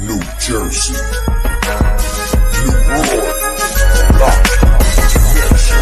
New Jersey, New York, Lock Connection.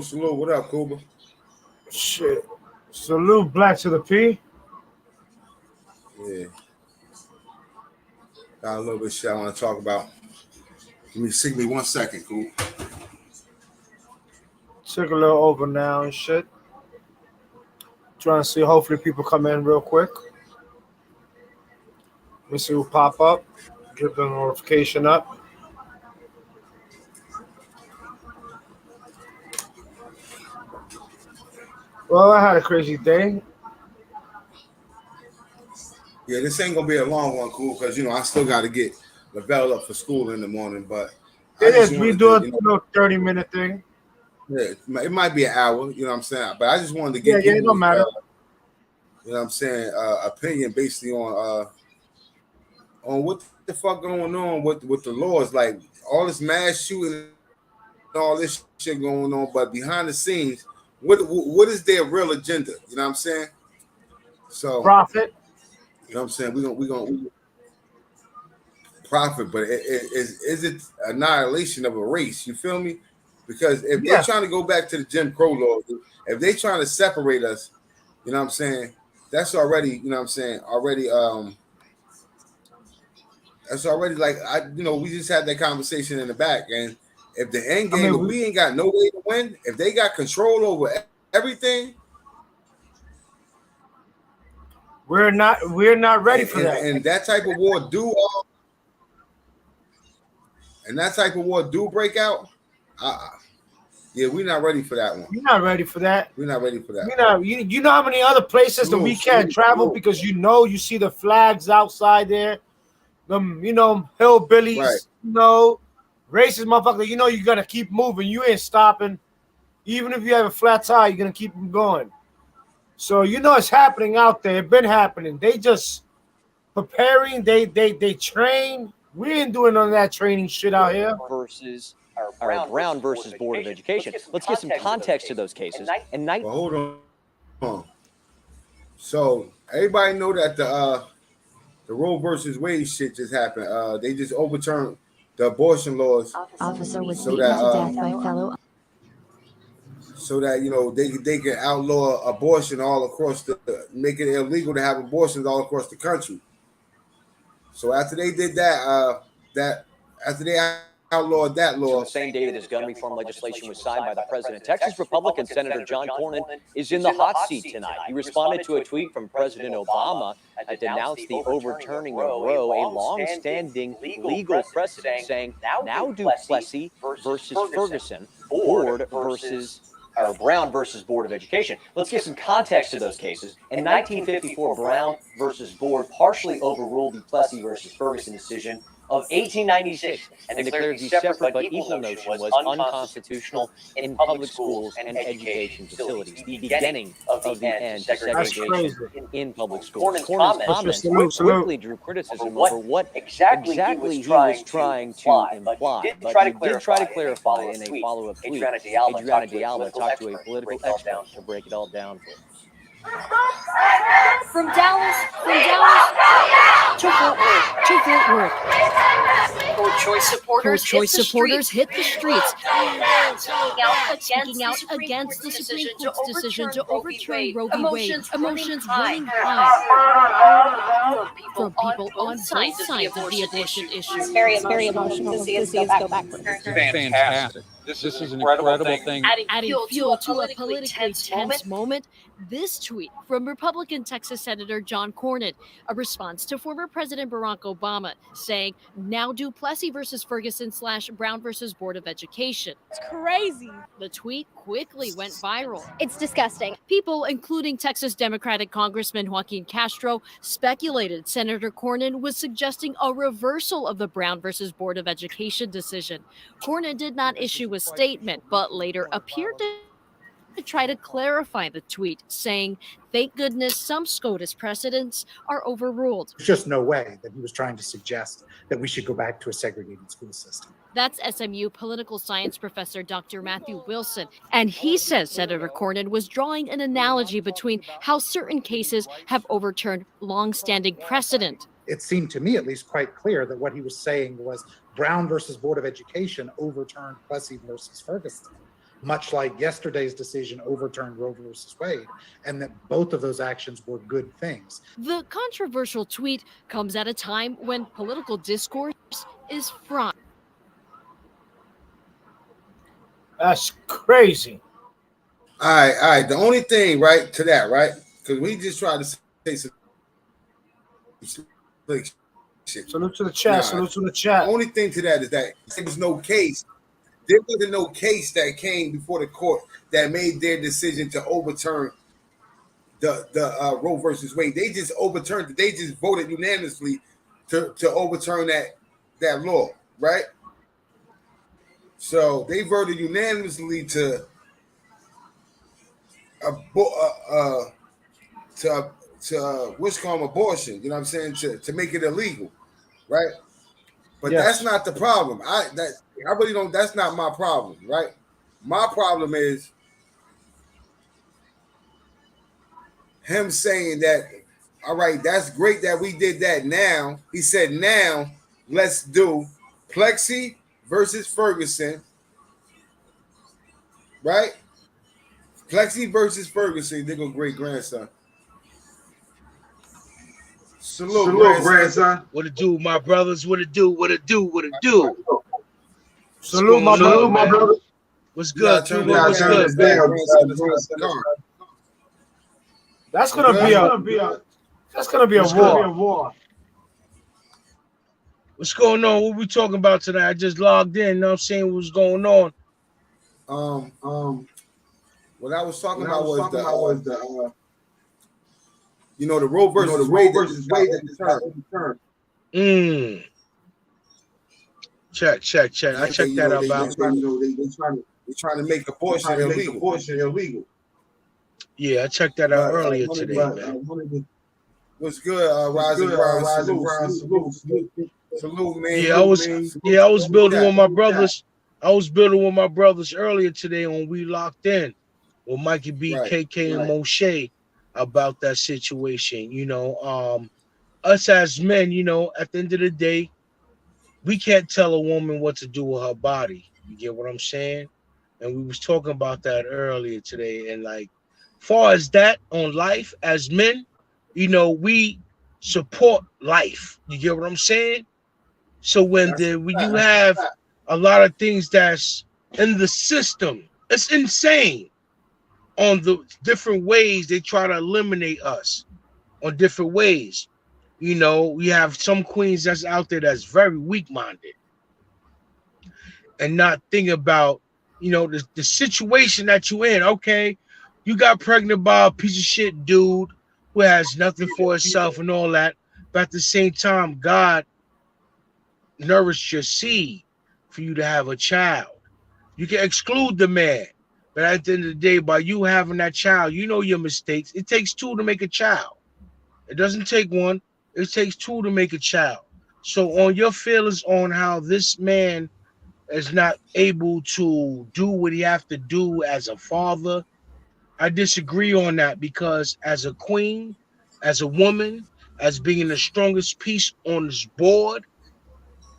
Salute. What up, Kuba? Shit. Salute, Black to the P. Yeah. Got a little bit of shit I want to talk about. Give me 1 second, Kuba. Took a little over now and shit. Trying to see, hopefully people come in real quick. Let me see who pop up. Give the notification up. Well, I had a crazy day. Yeah, this ain't gonna be a long one, cool, because I still got to get Lavelle up for school in the morning. But We do a 30-minute thing. Yeah, it might be an hour. You know what I'm saying? But I just wanted to get it don't matter. You know what I'm saying? Opinion basically on what the fuck going on with the laws, like all this mass shooting, and all this shit going on, but behind the scenes, what is their real agenda? You know what I'm saying? So profit. You know what I'm saying? We gonna profit, but is it annihilation of a race? You feel me? Because if they're trying to go back to the Jim Crow laws, if they're trying to separate us, you know what I'm saying? That's already, you know what I'm saying? That's already like we just had that conversation in the back, and if the end game, we ain't got no way to win, if they got control over everything, we're not ready for that. And that type of war do break out. Yeah, we're not ready for that one. We're not ready for that. You know how many other places that we can't travel because you see the flags outside there. Them, hillbillies, right. Racist motherfucker. You're gonna keep moving. You ain't stopping. Even if you have a flat tire, you're gonna keep them going. So it's happening out there. It's been happening. They just preparing. They train. We ain't doing none of that training shit out here. Versus our Brown versus Board of Education. Let's get some context to those cases. Well, hold on. So everybody know that the Roe versus Wade shit just happened. They just overturned the abortion laws. Officer was beaten to death by fellow. So that they can outlaw abortion all across make it illegal to have abortions all across the country. So after they did that, after they outlawed that law, so the same day that his gun reform legislation was signed by the president, Texas Republican Senator John Cornyn is in the hot seat tonight. He responded to a tweet from President Obama that denounced the overturning of Roe, a long-standing legal precedent, saying now Du Plessis versus Ferguson, Brown versus Board of Education. Let's get some context to those cases. In 1954, Brown versus Board partially overruled the Plessy versus Ferguson decision of 1896 and declared the separate but equal notion was unconstitutional in public schools and education facilities, the beginning of the end to segregation in public schools. Cornyn's comments quickly drew criticism over what exactly he was trying to imply, but he did try to clarify in a follow-up tweet. Adriana de Alba talked to a political expert to break it all down for us. From Dallas to Fort Worth. Pro-choice supporters hit the streets, speaking out against the Supreme Court's decision to overturn Roe v. Wade. Emotions running high from people on both sides of the abortion issue. It's very emotional to see us go backwards. Fantastic. This is an incredible thing. Adding fuel to a politically tense moment, this tweet from Republican Texas Senator John Cornyn, a response to former President Barack Obama, saying, now du Plessis versus Ferguson / Brown versus Board of Education. It's crazy. The tweet quickly went viral. It's disgusting. People, including Texas Democratic Congressman Joaquin Castro, speculated Senator Cornyn was suggesting a reversal of the Brown versus Board of Education decision. Cornyn did not issue a statement, but later appeared to try to clarify the tweet, saying, thank goodness some SCOTUS precedents are overruled. There's just no way that he was trying to suggest that we should go back to a segregated school system. That's SMU political science professor Dr. Matthew Wilson. And he says Senator Cornyn was drawing an analogy between how certain cases have overturned longstanding precedent. It seemed to me at least quite clear that what he was saying was Brown versus Board of Education overturned Plessy versus Ferguson, much like yesterday's decision overturned Roe versus Wade, and that both of those actions were good things. The controversial tweet comes at a time when political discourse is fraught. That's crazy. All right. The only thing, right, to that, right, because we just tried to say some shit. Salute to the chat. Salute to the chat. The only thing to that is that there was no case. There wasn't no case that came before the court that made their decision to overturn the Roe versus Wade. They just overturned it. They just voted unanimously to overturn that law, right? So they voted unanimously to what's called abortion. You know what I'm saying? To make it illegal, right? But that's not the problem. I really don't. That's not my problem, right? My problem is him saying that. All right, that's great that we did that. Now he said, now let's do Plessy versus Ferguson, right? Plessy versus Ferguson. They go great grandson. Salute, grandson. What it do, my brothers? What it do? What it do? What it do? Salute, my brother. What's good? What's good? That's gonna be a war. What's going on? What we talking about today? I just logged in. You know what I'm saying? What's going on? What I was talking about was the the Roe versus Wade term. Check. I checked that out. They're trying to make abortion illegal. Yeah, I checked that out earlier today, man. What's good, Rising Brown? Salute, man. Yeah, I was building with my brothers. I was building with my brothers earlier today when we locked in with Mikey B, KK, and Moshe about that situation. Us as men, at the end of the day, we can't tell a woman what to do with her body. You get what I'm saying? And we was talking about that earlier today. And far as that on life as men, we support life. You get what I'm saying? So when you have a lot of things that's in the system, it's insane on the different ways they try to eliminate us on different ways. We have some queens that's out there that's very weak-minded and not thinking about, the situation that you're in. Okay, you got pregnant by a piece of shit dude who has nothing for himself and all that, but at the same time, God nourished your seed for you to have a child. You can exclude the man, but at the end of the day, by you having that child, your mistakes. It takes two to make a child. It doesn't take one. It takes two to make a child. So on your feelings on how this man is not able to do what he have to do as a father, I disagree on that, because as a queen, as a woman, as being the strongest piece on this board,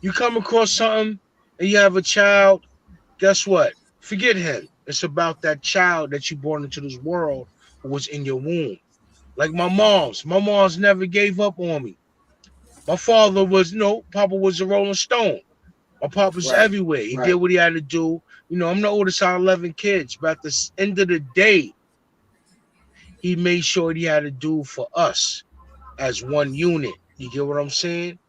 You come across something and you have a child, guess what? Forget him. It's about that child that you brought into this world who was in your womb. Like my mom's never gave up on me. My father was, Papa was a Rolling Stone. My papa's everywhere. He did what he had to do. I'm the oldest out of 11 kids, but at the end of the day, he made sure he had to do for us as one unit. You get what I'm saying?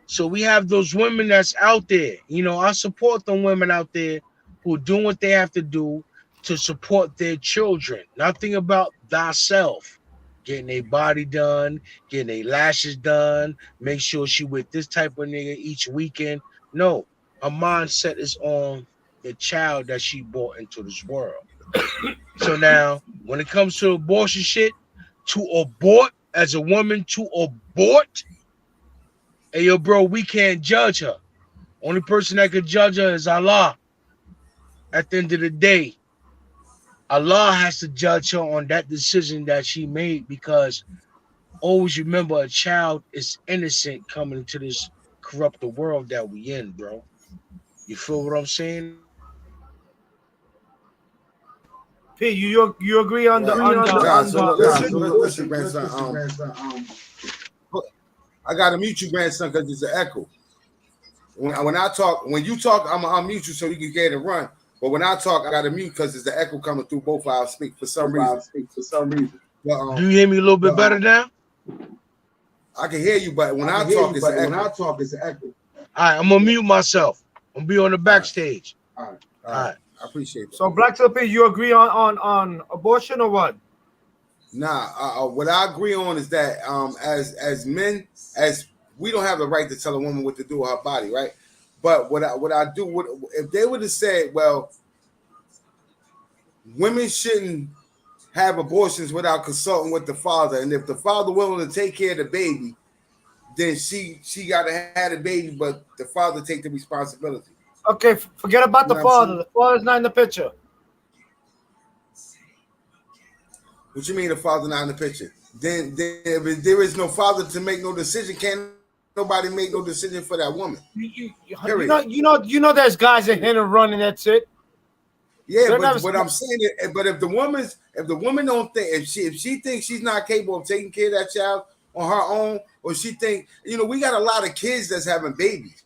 So we have those women that's out there. I support them women out there who are doing what they have to do to support their children. Nothing about thyself. Getting a body done, getting a lashes done, make sure she with this type of nigga each weekend. No, her mindset is on the child that she brought into this world. So now, when it comes to abortion shit, to abort as a woman, to abort, hey, yo, bro, we can't judge her. Only person that can judge her is Allah. At the end of the day, Allah has to judge her on that decision that she made, because always remember, a child is innocent coming into this corrupted world that we in, bro. You feel what I'm saying? P, you agree on listen, grandson. I gotta mute you, grandson, because there's an echo. When you talk, I'm gonna unmute you so you can get it run. But when I talk, I gotta mute because there's an echo coming through both our speak for some reason. But, do you hear me a little bit better now? I can hear you, but when I talk, it's an echo. All right, I'm gonna mute myself. I'm gonna be on the backstage. All right. I appreciate it. So, Black to the P, you agree on abortion or what? Nah, what I agree on is that as men, as we don't have the right to tell a woman what to do with her body, right? But what I do, if they would have said, well, women shouldn't have abortions without consulting with the father, and if the father willing to take care of the baby, then she got to have the baby, but the father take the responsibility. Okay, forget about the father. The father's not in the picture. What you mean the father not in the picture? Then if there is no father to make no decision, can't nobody make no decision for that woman. You know there's guys that hit and run and that's it. Yeah, but what I'm saying is, but if the woman don't think, if she thinks she's not capable of taking care of that child on her own, or she think, we got a lot of kids that's having babies.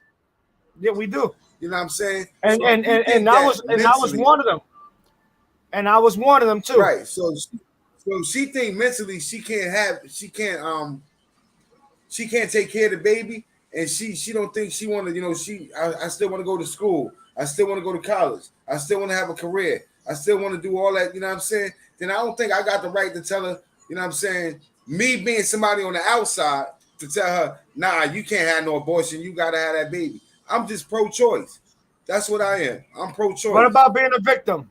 Yeah, we do. You know what I'm saying? And I was one of them. And I was one of them too. Right. So she think mentally she can't take care of the baby, and she don't think she want to, I still want to go to school. I still want to go to college. I still want to have a career. I still want to do all that, you know what I'm saying? Then I don't think I got the right to tell her, you know what I'm saying? Me being somebody on the outside to tell her, nah, you can't have no abortion. You got to have that baby. I'm just pro-choice. That's what I am. I'm pro-choice. What about being a victim?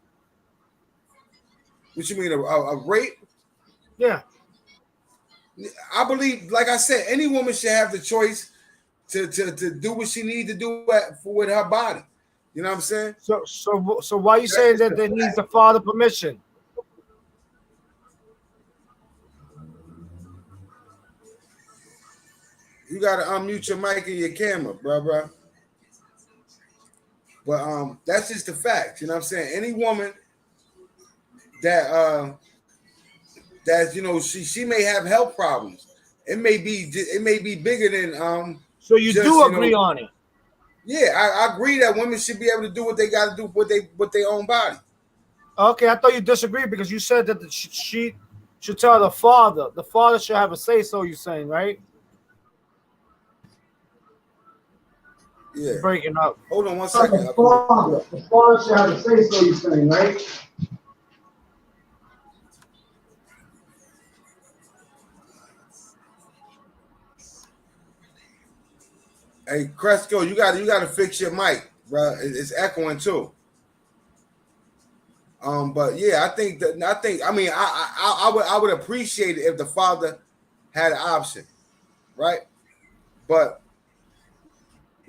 What you mean, a rape? Yeah. I believe, like I said, any woman should have the choice to do what she needs to do with her body. You know what I'm saying? So why are you saying that they need the father permission? You gotta unmute your mic and your camera, bro. But that's just the fact. You know what I'm saying? Any woman that she may have health problems. It may be bigger than So you do agree on it? Yeah, I agree that women should be able to do what they got to do with their own body. Okay, I thought you disagreed because you said that she should tell the father. The father should have a say. So you're saying, right? Yeah. You're breaking up. Hold on one second. The father should have a say. So you're saying, right? Hey, Cresco, you got to fix your mic, bro. It's echoing too. But yeah, I would appreciate it if the father had an option, right? But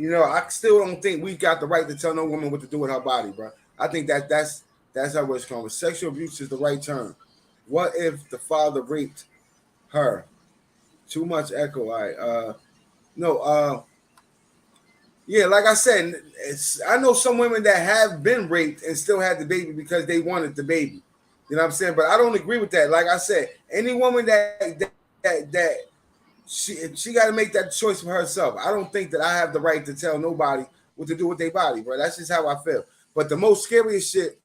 I still don't think we got the right to tell no woman what to do with her body, bro. I think that's how it's going. Sexual abuse is the right term. What if the father raped her? Too much echo. All right. No. Yeah, like I said, I know some women that have been raped and still had the baby because they wanted the baby. You know what I'm saying? But I don't agree with that. Like I said, any woman that she got to make that choice for herself. I don't think that I have the right to tell nobody what to do with their body, bro. That's just how I feel. But the most scariest shit.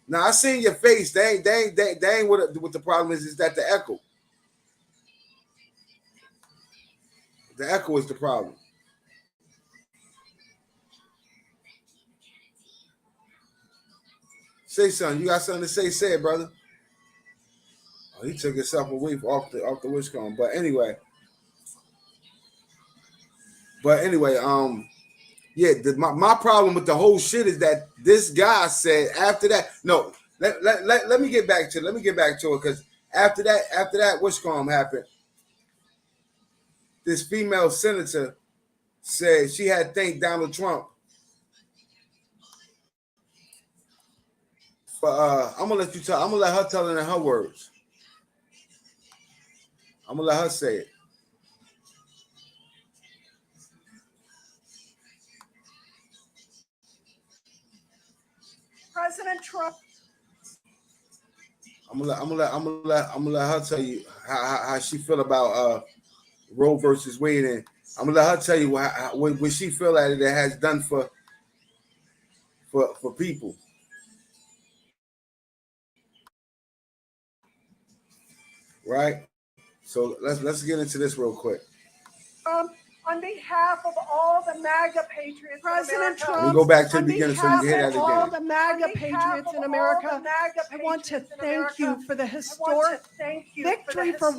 Now I seen your face. They ain't what the problem is that the echo. The echo is the problem. Say something. You got something to say? Say it, brother. Oh, he took himself away off the Wishcombe. But anyway, yeah. My problem with the whole shit is that this guy said after that. No, let me get back to it. Let me get back to it because after that Wishcombe happened, this female senator said she had thanked Donald Trump. I'm gonna let you tell. I'm gonna let her tell it in her words. I'm gonna let her say it. President Trump. I'm gonna let her tell you how she feel about Roe versus Wade, and I'm gonna let her tell you what she feel that it has done for people. Right, so let's get into this real quick. On behalf of all the MAGA patriots, President Trump. Let me go back to the beginning so you can hear that again. All the MAGA patriots in America, I want to thank you for the historic victory for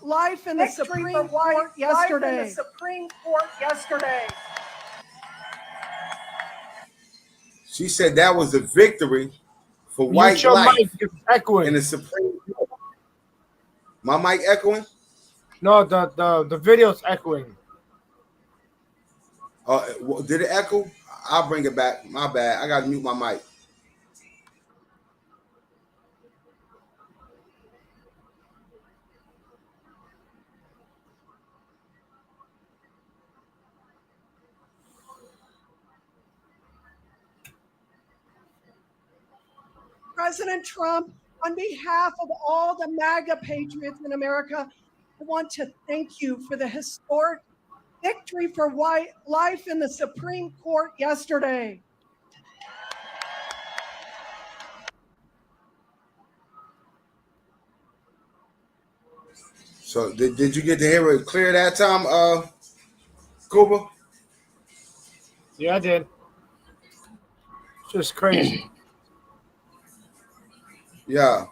life in the Supreme Court yesterday. She said that was a victory for white life in the Supreme Court. My mic echoing? No, the video's echoing. Did it echo? I'll bring it back. My bad. I gotta mute my mic. President Trump, on behalf of all the MAGA patriots in America, I want to thank you for the historic victory for white life in the Supreme Court yesterday. So did you get to hear it clear that time, Cuba? Yeah, I did. It's just crazy. Yeah.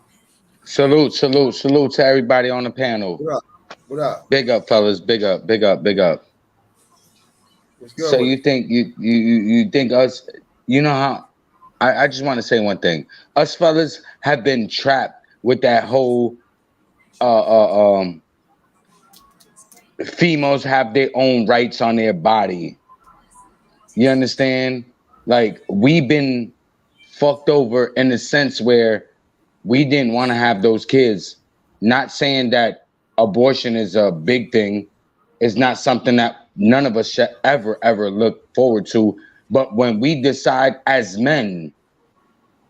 Salute to everybody on the panel. What up? What up? Big up, fellas. Big up. So you think you think us? You know how? I just want to say one thing. Us fellas have been trapped with that whole females have their own rights on their body. You understand? Like we've been fucked over in the sense where we didn't want to have those kids. Not saying that abortion is a big thing. It's not something that none of us should ever look forward to. But when we decide as men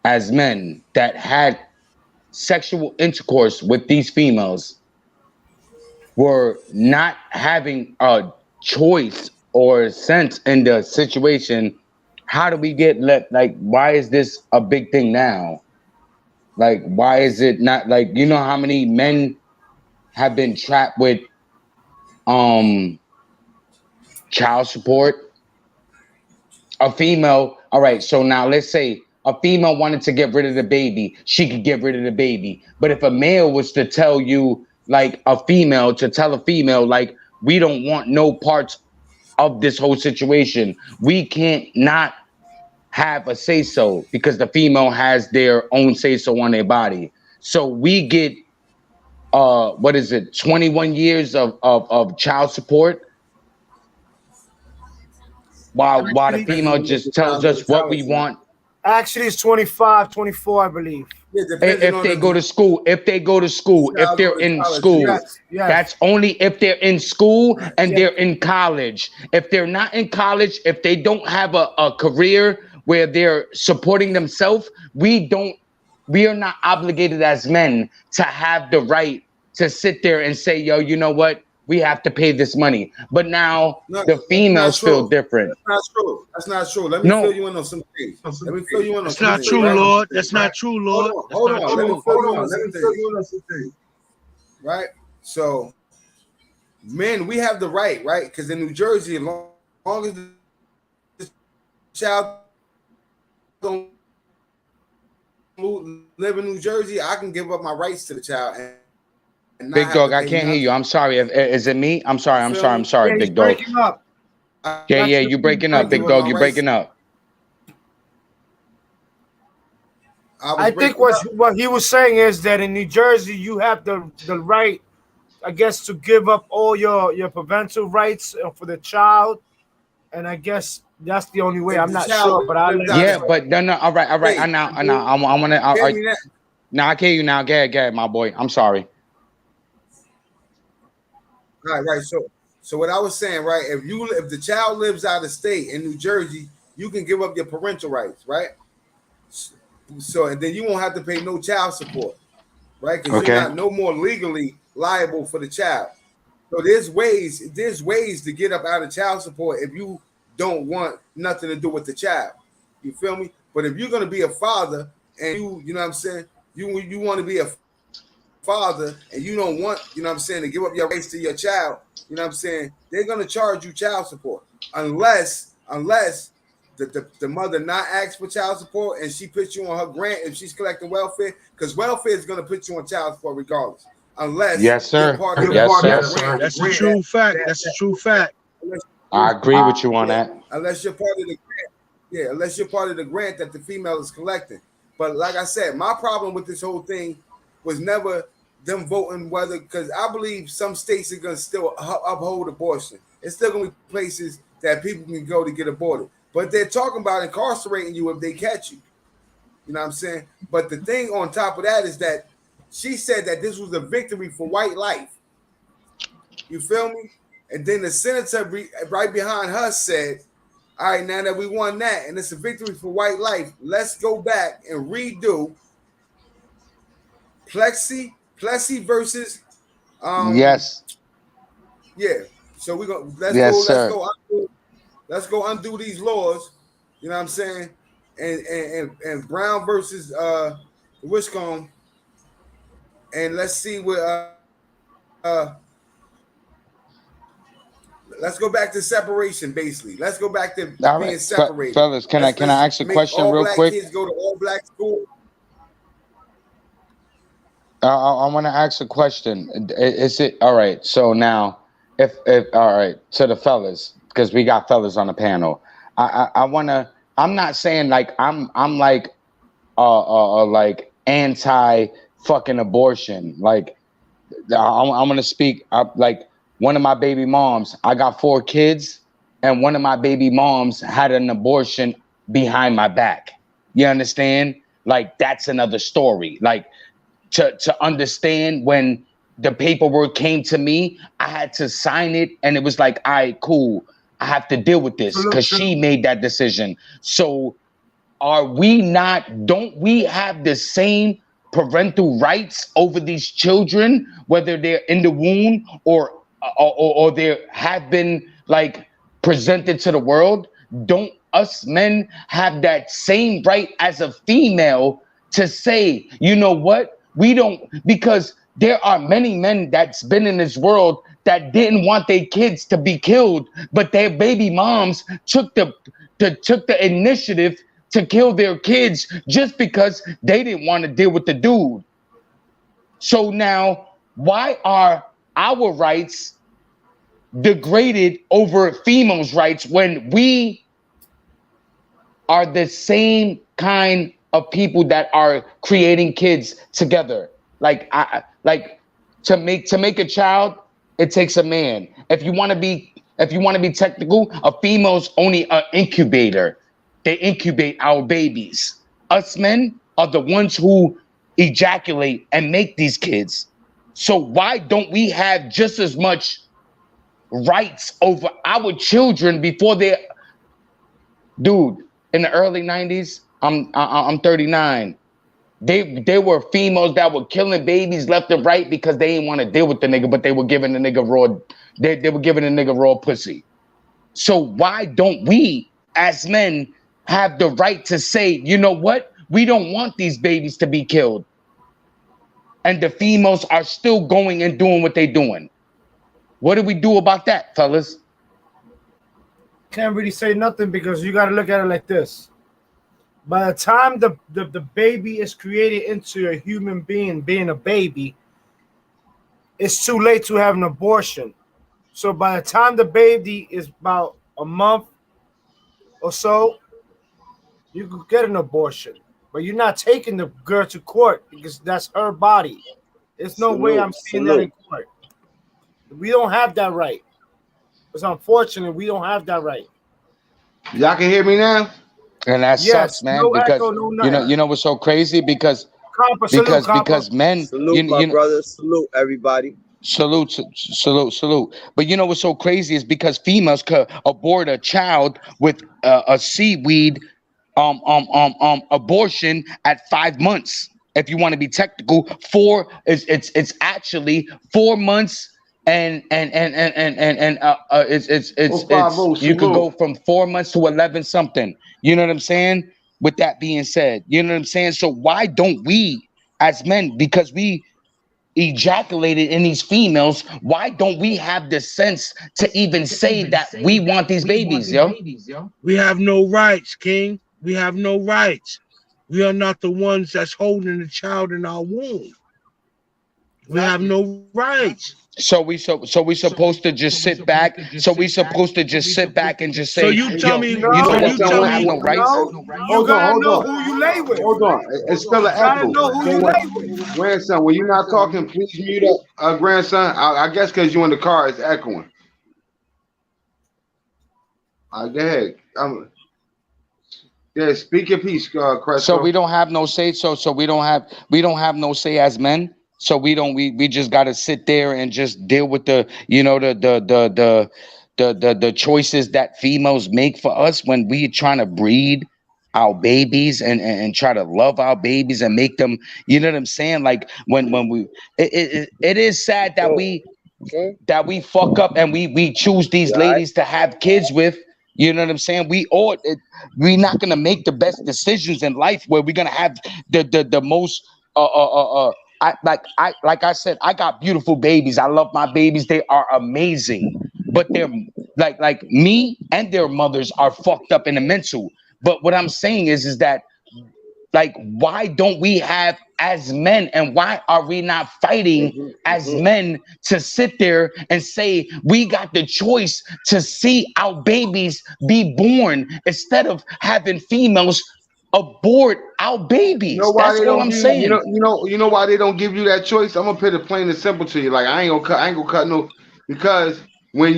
that had sexual intercourse with these females, were not having a choice or sense in the situation, how do we get like, why is this a big thing now? Like, why is it not like, you know how many men have been trapped with child support? A female, all right, so now let's say a female wanted to get rid of the baby, she could get rid of the baby. But if a male was to tell you, like a female, to tell a female, like, we don't want no parts of this whole situation, we can't not have a say-so because the female has their own say-so on their body. So we get, 21 years of child support while the female just tells us what we want Actually, it's 25, 24, I believe. Yeah, If they go to school, if they're in school, Yes. that's only if they're in school and they're in college. If they're not in college, if they don't have a career where they're supporting themselves, we are not obligated as men to have the right to sit there and say, yo, you know what? We have to pay this money. But now the females feel different. That's not true. That's not true. Let me fill you in on some things. Let me fill you in on That's some not things. true, right? Lord. That's not true, Lord. Hold on. That's Let not me true. fill you in on some things. Right? So, men, we have the right, right? Because in New Jersey, as long as the child don't live in New Jersey, I can give up my rights to the child. And not Big have dog, to I pay can't hear nothing. you. I'm sorry. Is it me? I'm sorry. Yeah, Big dog. breaking up. Yeah, you breaking up, big dog. You breaking up. I think what he was saying is that in New Jersey, you have the right, I guess, to give up all your parental rights for the child, and I guess that's the only way. I'm not sure, but but no. All right. I want to. Now I can hear you now. Go ahead, my boy. I'm sorry. Right. So what I was saying, right? If the child lives out of state in New Jersey, you can give up your parental rights, right? So and then you won't have to pay no child support, right? Because you're not no more legally liable for the child. So there's ways to get up out of child support if you don't want nothing to do with the child. You feel me? But if you're gonna be a father and you know what I'm saying, you want to be a father and you don't want, you know what I'm saying, to give up your rights to your child, you know what I'm saying, they're gonna charge you child support unless the mother not ask for child support and she puts you on her grant if she's collecting welfare, because welfare is gonna put you on child support regardless. Unless yes, sir. That's a true fact. That's a true fact. I agree with you on that. Unless you're part of the grant, unless you're part of the grant that the female is collecting. But like I said, my problem with this whole thing was never them voting whether, because I believe some states are going to still uphold abortion. It's still going to be places that people can go to get aborted. But they're talking about incarcerating you if they catch you. You know what I'm saying? But the thing on top of that is that she said that this was a victory for white life. You feel me? And then the senator right behind her said, all right, now that we won that and it's a victory for white life, let's go back and redo Plessy versus yes. Yeah. So we're gonna let's go undo these laws, you know what I'm saying? And Brown versus Wiscombe, and let's see what let's go back to separation, basically. Let's go back to being separated. Fellas, can I ask a question real quick? Kids go to all black school. I want to ask a question. Is it all right? So now, if all right, to the fellas, because we got fellas on the panel. I want to. I'm not saying like I'm like like anti fucking abortion. Like I'm gonna speak up. Like one of my baby moms, I got 4 kids, and one of my baby moms had an abortion behind my back. You understand? Like that's another story. Like to understand when the paperwork came to me, I had to sign it, and it was like, all right, cool. I have to deal with this because she made that decision. So don't we have the same parental rights over these children, whether they're in the womb or they have been like presented to the world? Don't us men have that same right as a female to say, you know what? We don't, because there are many men that's been in this world that didn't want their kids to be killed, but their baby moms took the initiative to kill their kids just because they didn't want to deal with the dude. So now, why are our rights degraded over females' rights when we are the same kind of people that are creating kids together? Like to make a child, it takes a man. If you want to be technical, a female's only an incubator. they incubate our babies. Us men are the ones who ejaculate and make these kids. So why don't we have just as much rights over our children before they? Dude, in the early 90s, I'm 39. They were females that were killing babies left and right because they didn't want to deal with the nigga, but they were giving the nigga raw. They were giving the nigga raw pussy. So why don't we, as men, have the right to say, you know what? We don't want these babies to be killed. And the females are still going and doing what they're doing. What do we do about that, fellas? Can't really say nothing because you got to look at it like this. By the time the baby is created into a human being, being a baby, it's too late to have an abortion. So by the time the baby is about a month or so, you could get an abortion. But you're not taking the girl to court because that's her body. There's no way I'm seeing that in court. We don't have that right. It's unfortunate we don't have that right. Y'all can hear me now? And that sucks, man. No because echo, no you know what's so crazy? Because men, salute my brothers, salute everybody. Salute. But you know what's so crazy is because females could abort a child with a seaweed abortion at 5 months. If you want to be technical, it's actually 4 months and you could go from 4 months to 11 something. You know what I'm saying? With that being said, you know what I'm saying? So why don't we as men, because we ejaculated in these females, why don't we have the sense to even say that we want these babies, yo? We have no rights, King. We have no rights. We are not the ones that's holding the child in our womb. We have no rights. So we supposed to just sit back. So we supposed to just sit back and just say. So you tell me, you know what? You don't have no rights. You gotta know who you lay with. Hold on, it's still an echo. Know who you lay with. Grandson, when you're not talking, please mute up. Grandson, I guess because you're in the car, it's echoing. Go ahead. Yeah, speak your piece, Crest. So we don't have no say. So we don't have no say as men. So we just gotta sit there and just deal with the choices that females make for us when we trying to breed our babies and try to love our babies and make them, you know what I'm saying? Like when we it is sad that we fuck up and we choose these ladies to have kids with. You know what I'm saying? We're not gonna make the best decisions in life where we're gonna have the most like I said, I got beautiful babies. I love my babies. They are amazing. But they're like me and their mothers are fucked up in the mental. But what I'm saying is that like, why don't we have as men, and why are we not fighting as men to sit there and say we got the choice to see our babies be born instead of having females abort our babies? You know why That's what I'm saying. You know why they don't give you that choice? I'm gonna put it plain and simple to you. Like I ain't gonna cut no, because when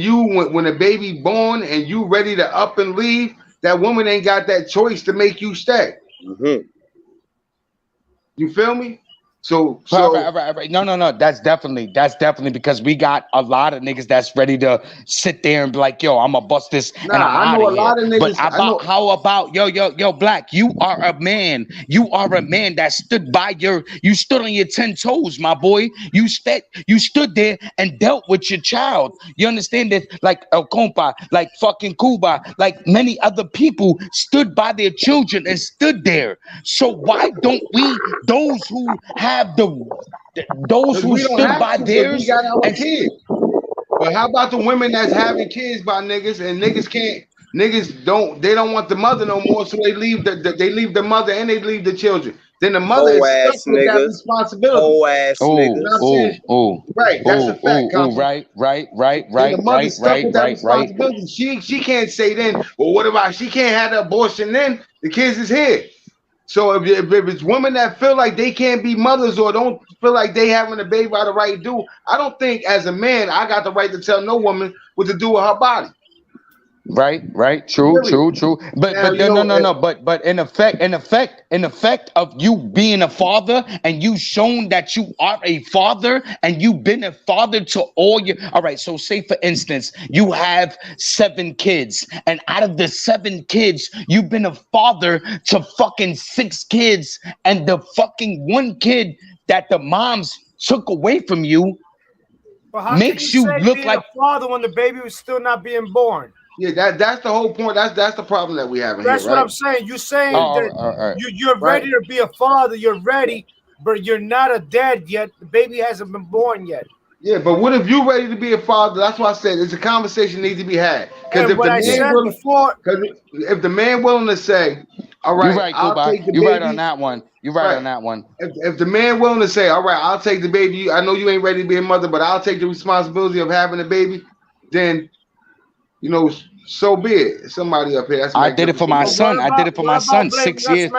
a baby born and you ready to up and leave, that woman ain't got that choice to make you stay. You feel me? So right. No. That's definitely because we got a lot of niggas that's ready to sit there and be like, yo, I'm gonna bust this and I'm I know a lot of niggas. But how about yo, Black? You are a man. You are a man that stood you stood on your 10 toes, my boy. You stood there and dealt with your child. You understand that? Like El Compa, like fucking Cuba, like many other people stood by their children and stood there. So why don't we, those who stood by theirs, we got our kids? But how about the women that's having kids by niggas, and niggas don't want the mother no more, so they leave the mother and they leave the children. Then the mother is stuck with that responsibility. Right, that's a fact. Right. The mother's stuck with that responsibility. She can't say then, well, what about she can't have the abortion then? The kids is here. So if it's women that feel like they can't be mothers or don't feel like they having a baby by the right to do, I don't think as a man I got the right to tell no woman what to do with her body. Right. True. But Now, But in effect of you being a father and you shown that you are a father and you've been a father to all your. All right. So say for instance, you have 7 kids, and out of the 7 kids, you've been a father to fucking 6 kids, and the fucking 1 kid that the moms took away from you makes you look like a father when the baby was still not being born. Yeah, that's the whole point. That's the problem that we have. That's here, what right? I'm saying. You're saying that you're ready to be a father. You're ready, but you're not a dad yet. The baby hasn't been born yet. Yeah, but what if you're ready to be a father? That's why I said it's a conversation needs to be had. Because if the man willing to say, all right, you're right, I'll take the you're baby. Right on that one. You're right on that one. If the man willing to say, all right, I'll take the baby. I know you ain't ready to be a mother, but I'll take the responsibility of having a baby. Then, so be it. Somebody up here. I did it for my son. I did it for my son. 6 years.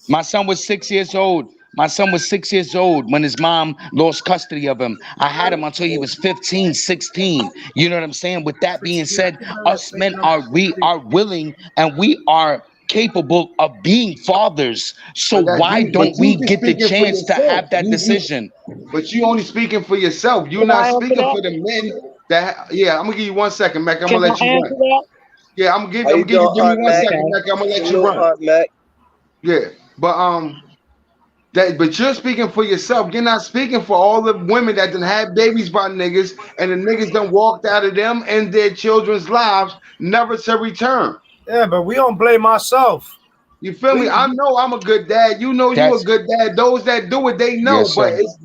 My son was 6 years old. My son was 6 years old when his mom lost custody of him. I had him until he was 15, 16. You know what I'm saying? With that being said, us men are willing and we are capable of being fathers. So why don't we get the chance to have that decision? But you only speaking for yourself. You're not speaking for the men that. Yeah, I'm gonna give you 1 second, Mac. I'm gonna let you run. Yeah, I'm gonna give you 1 second, Mac. I'm gonna let you run. Yeah, but you're speaking for yourself. You're not speaking for all the women that done had babies by niggas, and the niggas done walked out of them and their children's lives, never to return. Yeah, but we don't blame ourselves. You feel me? I know I'm a good dad. You know you a good dad. Those that do it, they know. Yes, but it's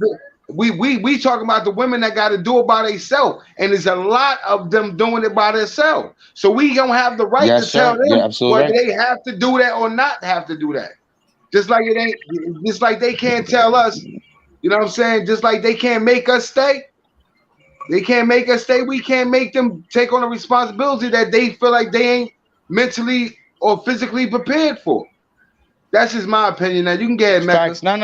we talking about the women that got to do it by themselves, and there's a lot of them doing it by themselves. So we don't have the right to tell them whether they have to do that or not have to do that. Just like they can't tell us, you know what I'm saying? Just like they can't make us stay. They can't make us stay. We can't make them take on the responsibility that they feel like they ain't mentally or physically prepared for. That's just my opinion. Now you can get it, Facts. No.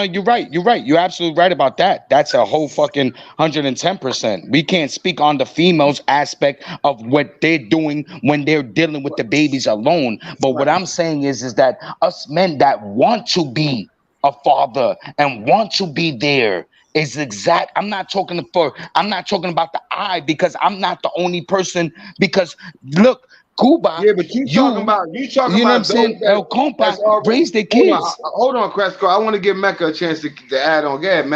You're right. You're absolutely right about that. That's a whole fucking 110%. We can't speak on the females aspect of what they're doing when they're dealing with the babies alone. But what I'm saying is that us men that want to be a father and want to be there is exact. I'm not talking about the I, because I'm not the only person. Because look, Cuba. Yeah, but you talking about you know what I'm saying? El Compa raised their kids. Hold on, Cresco. I want to give Mecca a chance to add on. Go ahead,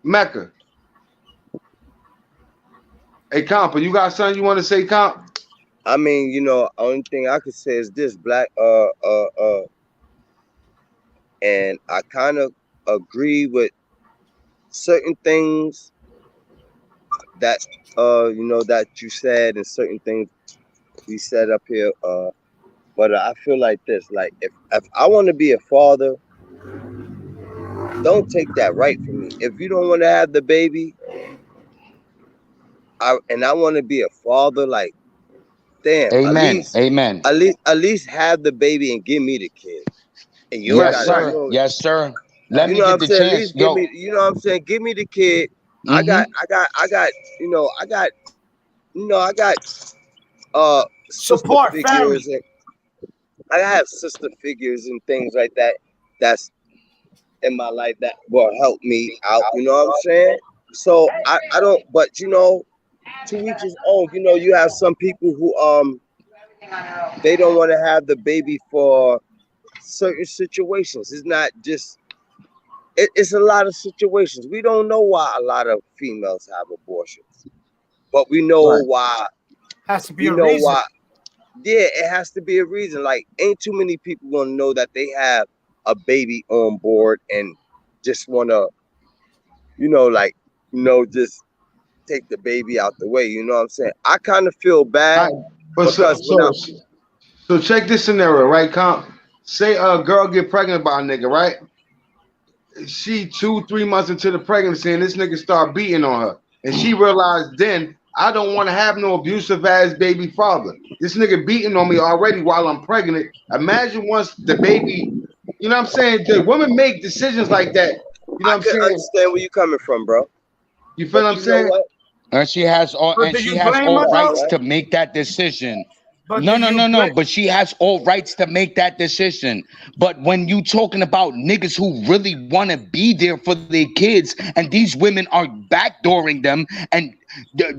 Mecca. Hey, Compa, you got something you want to say, Comp? I mean, only thing I could say is this, Black. And I kind of agree with certain things that that you said, and certain things we said up here. But I feel like this: like if I want to be a father, don't take that right from me. If you don't want to have the baby, I want to be a father, like, damn. Amen. At least have the baby and give me the kid. And yes, sir. Yes, sir. Let me get the chance. You know what I'm saying? Give me the kid. Mm-hmm. I got support figures. I have sister figures and things like that. That's in my life that will help me out. You know what I'm saying? So I don't. But to each his own. You have some people who they don't want to have the baby for certain situations. It's not just. It's a lot of situations. We don't know why a lot of females have abortions, but we know why. Has to be a reason. Why. Yeah, it has to be a reason. Like, ain't too many people gonna know that they have a baby on board and just wanna, just take the baby out the way. You know what I'm saying? I kind of feel bad. So check this scenario, right, Comp? Say a girl get pregnant by a nigga, right? She 2-3 months into the pregnancy and this nigga start beating on her, and she realized then, I don't want to have no abusive ass baby father. This nigga beating on me already while I'm pregnant. Imagine once the baby, you know what I'm saying? The women make decisions like that. You know what I'm saying? I understand where you're coming from, bro. You feel what I'm saying? And she has all But and do she you has blame all her, rights though? to make that decision. But No, do no, you no, no. blame- But she has all rights to make that decision. But when you talking about niggas who really want to be there for their kids, and these women are backdooring them and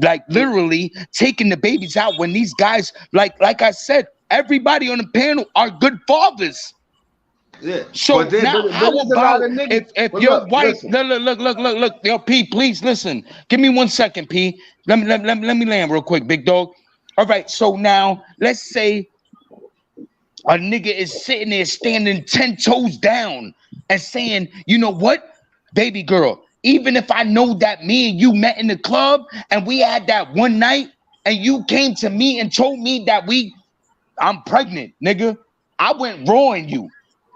like literally taking the babies out, when these guys, like I said, everybody on the panel are good fathers. Yeah. So But then, now, but how there's a about lot of niggas. if But your look, wife? listen. Look, yo, P, please listen. Give me 1 second, P. Let me land real quick, big dog. All right. So now, let's say a nigga is sitting there standing 10 toes down and saying, you know what, baby girl, even if I know that me and you met in the club and we had that one night and you came to me and told me that I'm pregnant, nigga. I went raw in you.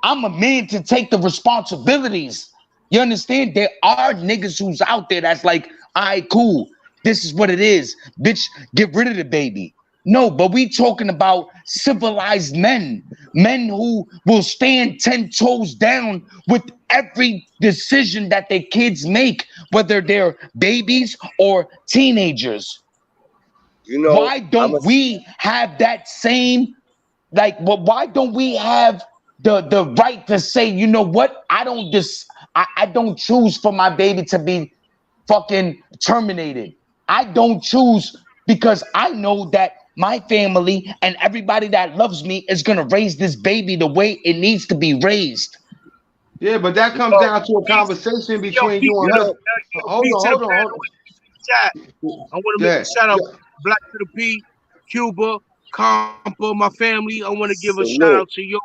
I'm a man to take the responsibilities. You understand? There are niggas who's out there that's like, all right, cool. This is what it is. Bitch, get rid of the baby. No, but we talking about civilized men who will stand 10 toes down with every decision that their kids make, whether they're babies or teenagers. You know, why don't we have that same, like, well, why don't we have the right to say, you know what? I don't choose for my baby to be fucking terminated. I don't choose because I know that my family and everybody that loves me is gonna raise this baby the way it needs to be raised. Yeah, but that comes down to a conversation between you and her. Hold on. I want to make a shout out Black to the P, Cuba, Compa, my family. I want to give a shout out to y'all.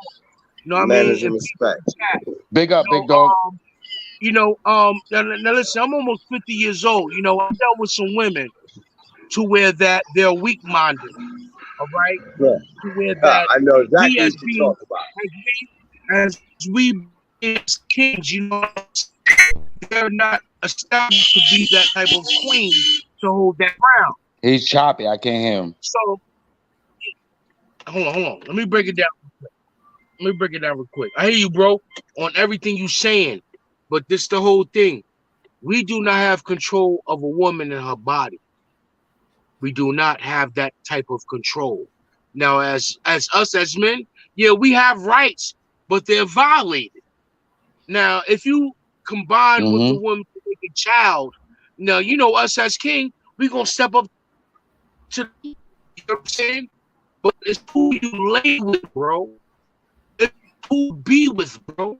You know what I mean? Manners and respect. Big up, big dog. Now listen, I'm almost 50 years old. You know, I dealt with some women to where that they're weak-minded. All right? Yeah. To where that I know exactly we as what you're talking about. as we as kings, you know, they're not established to be that type of queen to hold that ground. He's choppy. I can't hear him. So, hold on. Let me break it down. Real quick. I hear you, bro, on everything you saying, but this the whole thing. We do not have control of a woman and her body. We do not have that type of control. Now, as us as men, yeah, we have rights, but they're violated. Now, if you combine with the woman to make a child, now you know us as king, we gonna step up to, you know what I'm saying? But it's who you lay with, bro. It's who you be with, bro.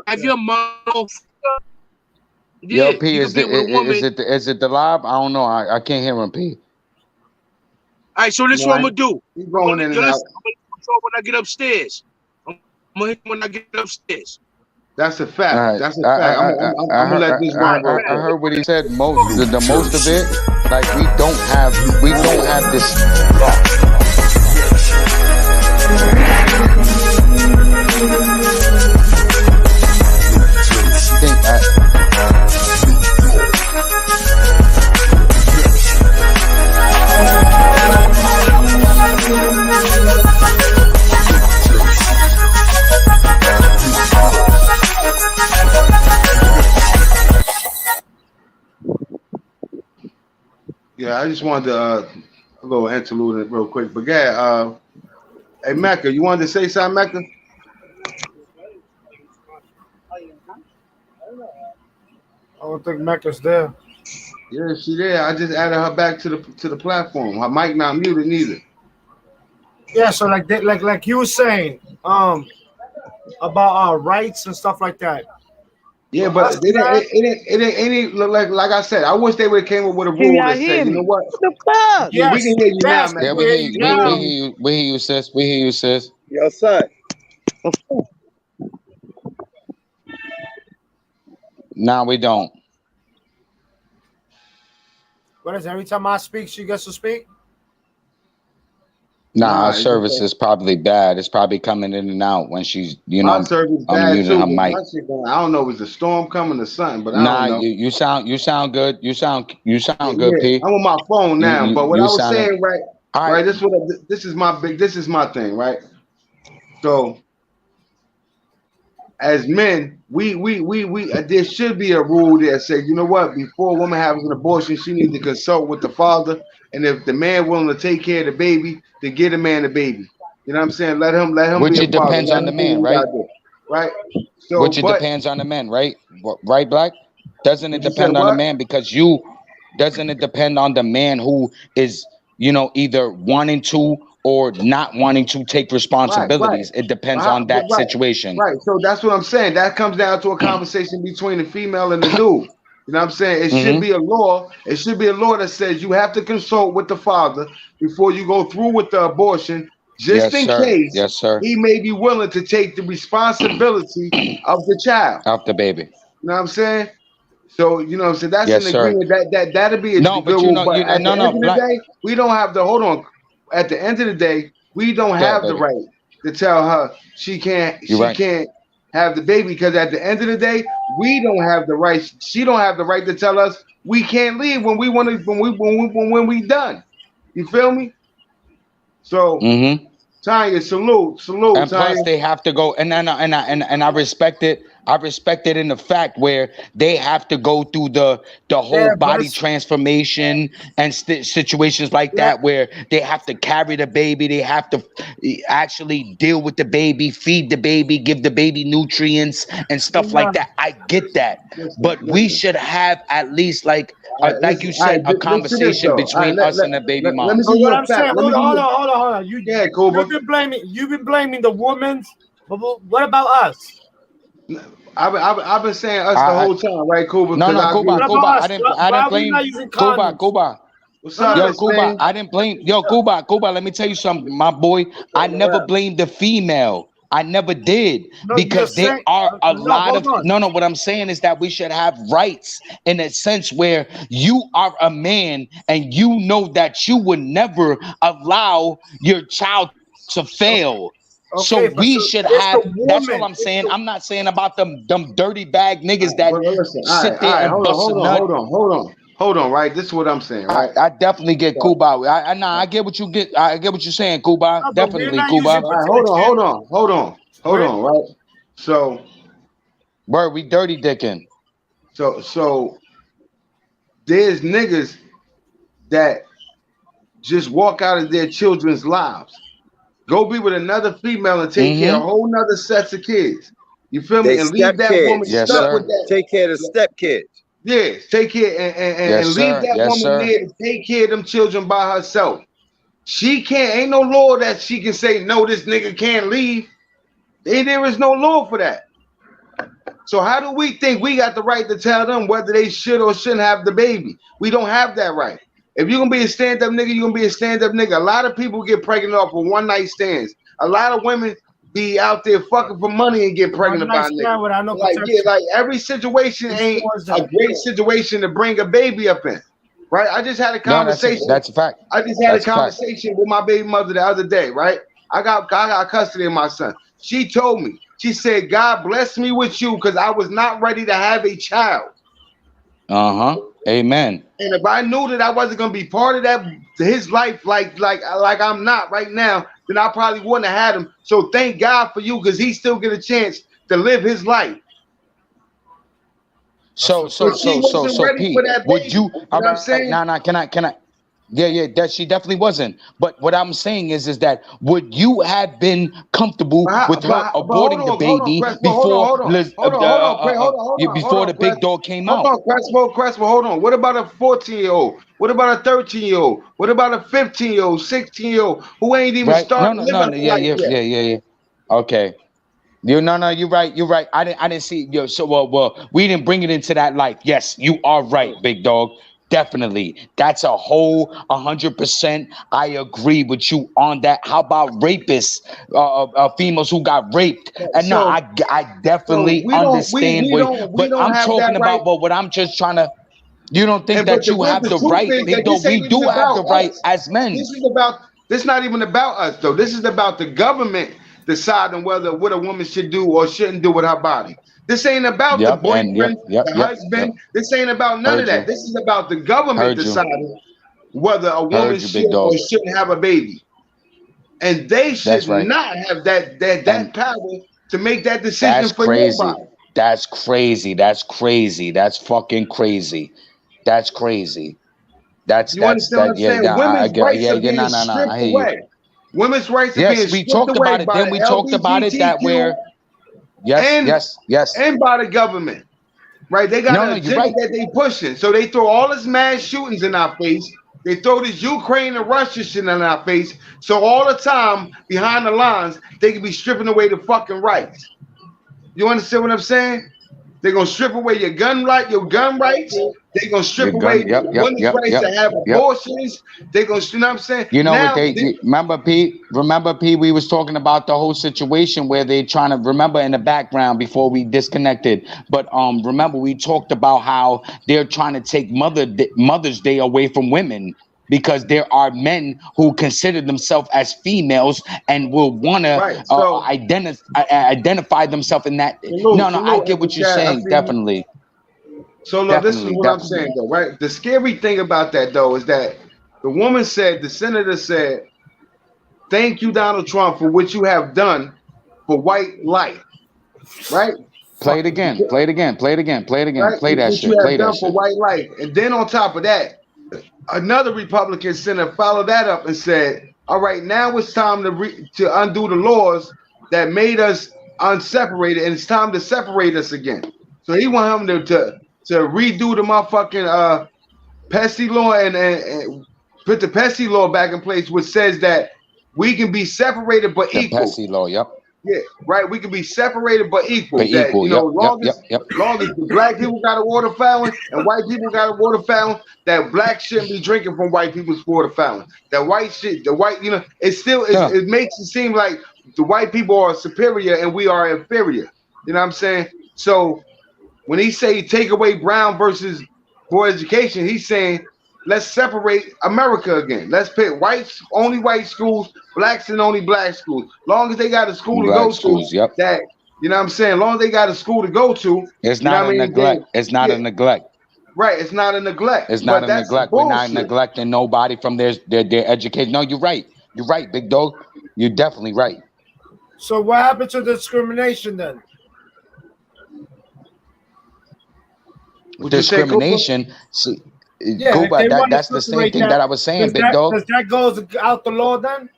Have your mom. Yo, P, is it the live? I don't know. I can't hear him, P. All right, so this is what I'm gonna do. He's going in and out. I'm gonna when I get upstairs. I'm gonna hit when I get upstairs. That's a fact. Right. That's a fact. I'm gonna let this run. I heard what he said. The most of it, like we don't have this. Yeah, I just wanted to a little interlude real quick. But yeah, hey Mecca, you wanted to say something, Mecca? I don't think Mecca's there. Yeah, she there. I just added her back to the platform. Her mic not muted neither. Yeah, so like you were saying, about our rights and stuff like that. Yeah, but it ain't like I said. I wish they would have came up with a rule that said, you know what? The fuck? Yeah, we can hear you now, man. Yeah, we hear you, sis. We hear you, sis. Yo, son. Nah, we don't. What is it? Every time I speak, she gets to speak? Nah, our service is probably bad. It's probably coming in and out when she's, My service bad unmuting too. her mic. I don't know if it's a storm coming or something, but I don't know. You sound good. You sound good, P. I'm on my phone now, but what I was saying, right? All right. This is my thing, right? So as men, we there should be a rule that says, you know what, before a woman has an abortion, she needs to consult with the father, and if the man willing to take care of the baby, then get a man the baby. You know what I'm saying? Let him Which be a it father. depends Let on the him do man, what he right? gotta do, right? So, Which it depends on the man, right? Right, Black? Doesn't it You said depend on the what? man? Because doesn't it depend on the man who is, either wanting to or not wanting to take responsibilities? It depends on that situation. Right. So that's what I'm saying. That comes down to a conversation between the female and the dude. You know what I'm saying? It should be a law. It should be a law that says you have to consult with the father before you go through with the abortion, just in case he may be willing to take the responsibility of the child. Of the baby. You know what I'm saying? So, you know what I'm saying? That's Yes, an sir. agreement. That'll be a No, good but you rule. know, But at the end of the Black. day, we don't have the hold on. At the end of the day, we don't Yeah, have the baby. right to tell her she can't have the baby, because at the end of the day, we don't have the right. She don't have the right to tell us we can't leave when we want to when we done. You feel me? So Tanya, salute, And plus, Tanya. they have to go, and I respect it. I respect it in the fact where they have to go through the whole body transformation and situations like that, where they have to carry the baby, they have to actually deal with the baby, feed the baby, give the baby nutrients and stuff like that. I get that, but we should have at least like you said, a conversation between us and the baby mom. Let me see What your I'm saying, fact. hold on. You've been blaming the women, but what about us? I've been saying us the whole time, right, Kuba? No, Kuba. I didn't blame Kuba. What's up, Yo, Miss Kuba, Lane? I didn't blame. Yo, Kuba, let me tell you something, my boy. I never blamed the female. I never did, because there are a lot of what I'm saying is that we should have rights in a sense where you are a man and you know that you would never allow your child to fail. So we should have. That's all I'm saying. I'm not saying about them dirty bag niggas that sit there and bust a nut. Hold on, right? This is what I'm saying, right? I definitely get Kuba. I get what you get. I get what you're saying, Kuba. Definitely, Kuba. Hold on, right? So, word, we dirty dicking. So there's niggas that just walk out of their children's lives, go be with another female and take care of a whole nother sets of kids. You feel me? And leave that woman stuck with that. Take care of the stepkids. Yes, take care and leave that woman there to take care of them children by herself. She can't. Ain't no law that she can say no. This nigga can't leave. There is no law for that. So how do we think we got the right to tell them whether they should or shouldn't have the baby? We don't have that right. If you're gonna be a stand-up nigga, you're gonna be a stand-up nigga. A lot of people get pregnant off of one-night stands. A lot of women be out there fucking for money and get pregnant by niggas. Like every situation ain't a great situation to bring a baby up in. Right? I just had a conversation. That's a fact. I just had a conversation with my baby mother the other day, right? I got custody of my son. She told me, she said, God bless me with you because I was not ready to have a child. Amen. And if I knew that I wasn't gonna be part of that his life, like I'm not right now, then I probably wouldn't have had him. So thank God for you, because he still get a chance to live his life. So Pete, would you? Can I? Yeah, that she definitely wasn't. But what I'm saying is that would you have been comfortable with her aborting the baby before the big dog came out? Crespo, hold on. What about a 14-year-old? What about a 13-year-old? What about a 15-year-old, 16-year-old who ain't even starting living Yeah. Okay. You're right. I didn't see yo. So well, we didn't bring it into that light. Yes, you are right, big dog. Definitely. That's a whole 100%. I agree with you on that. How about rapists, females who got raped? And no, I definitely understand. But I'm talking about, but what I'm just trying to, you don't think that you have the right, big dog? We do have the right as men. This not even about us, though. This is about the government deciding what a woman should do or shouldn't do with her body. This ain't about the boyfriend, the husband. This ain't about none of that. This is about the government deciding whether a woman should or shouldn't have a baby. And they should not have that power to make that decision That's for crazy. nobody. That's crazy. That's crazy. That's fucking crazy. That's crazy. You understand what I'm saying? Women's rights are being stripped I hear away. you. Women's rights are being Yes, we stripped talked away about it. by Then we the talked about it that LGBTQ where yes. and by the government. Right? They got No, an you're agenda right. that they pushing. So they throw all this mass shootings in our face. They throw this Ukraine and Russia shit in our face. So all the time behind the lines, they can be stripping away the fucking rights. You understand what I'm saying? They're gonna strip away your gun rights. They're gonna strip away women's rights to have abortions. They're gonna, you know what I'm saying? You know now, what remember, Pete, we was talking about the whole situation where they trying to remember in the background before we disconnected. But remember we talked about how they're trying to take Mother's Day away from women, because there are men who consider themselves as females and will want to identify themselves in that. I get what you're saying, definitely. So look, this is what I'm saying though, right? The scary thing about that though is that the woman said, the senator said, "Thank you, Donald Trump, for what you have done for white life." Right? Play it again. Play it again. Play it again. Play it again. Right? Play that what shit. You have Play done that for shit. white life, and then on top of that, another Republican senator followed that up and said, "All right, now it's time to undo the laws that made us unseparated, and it's time to separate us again." So he want him to redo the motherfucking Pesci law and put the Pesci law back in place, which says that we can be separated but equal. Pesci law, yep. Yeah, right. We can be separated but equal. But that, equal, you know, long as yep. black people got a water fountain and white people got a water fountain, that black shouldn't be drinking from white people's water fountain. That white shit, you know, it makes it seem like the white people are superior and we are inferior. You know what I'm saying? So when he say take away Brown versus Board Education, he's saying let's separate America again. Let's pick whites, only white schools, blacks and only black schools. Long as they got a school to go to, that, you know what I'm saying? Long as they got a school to go to, it's not a neglect. It's not a neglect. Right, it's not a neglect. It's not a neglect. We're not neglecting nobody from their education. No, you're right. You're right, big dog. You're definitely right. So what happened to discrimination then? Discrimination. See, that's the same thing that I was saying, big dog. Does that goes out the law then?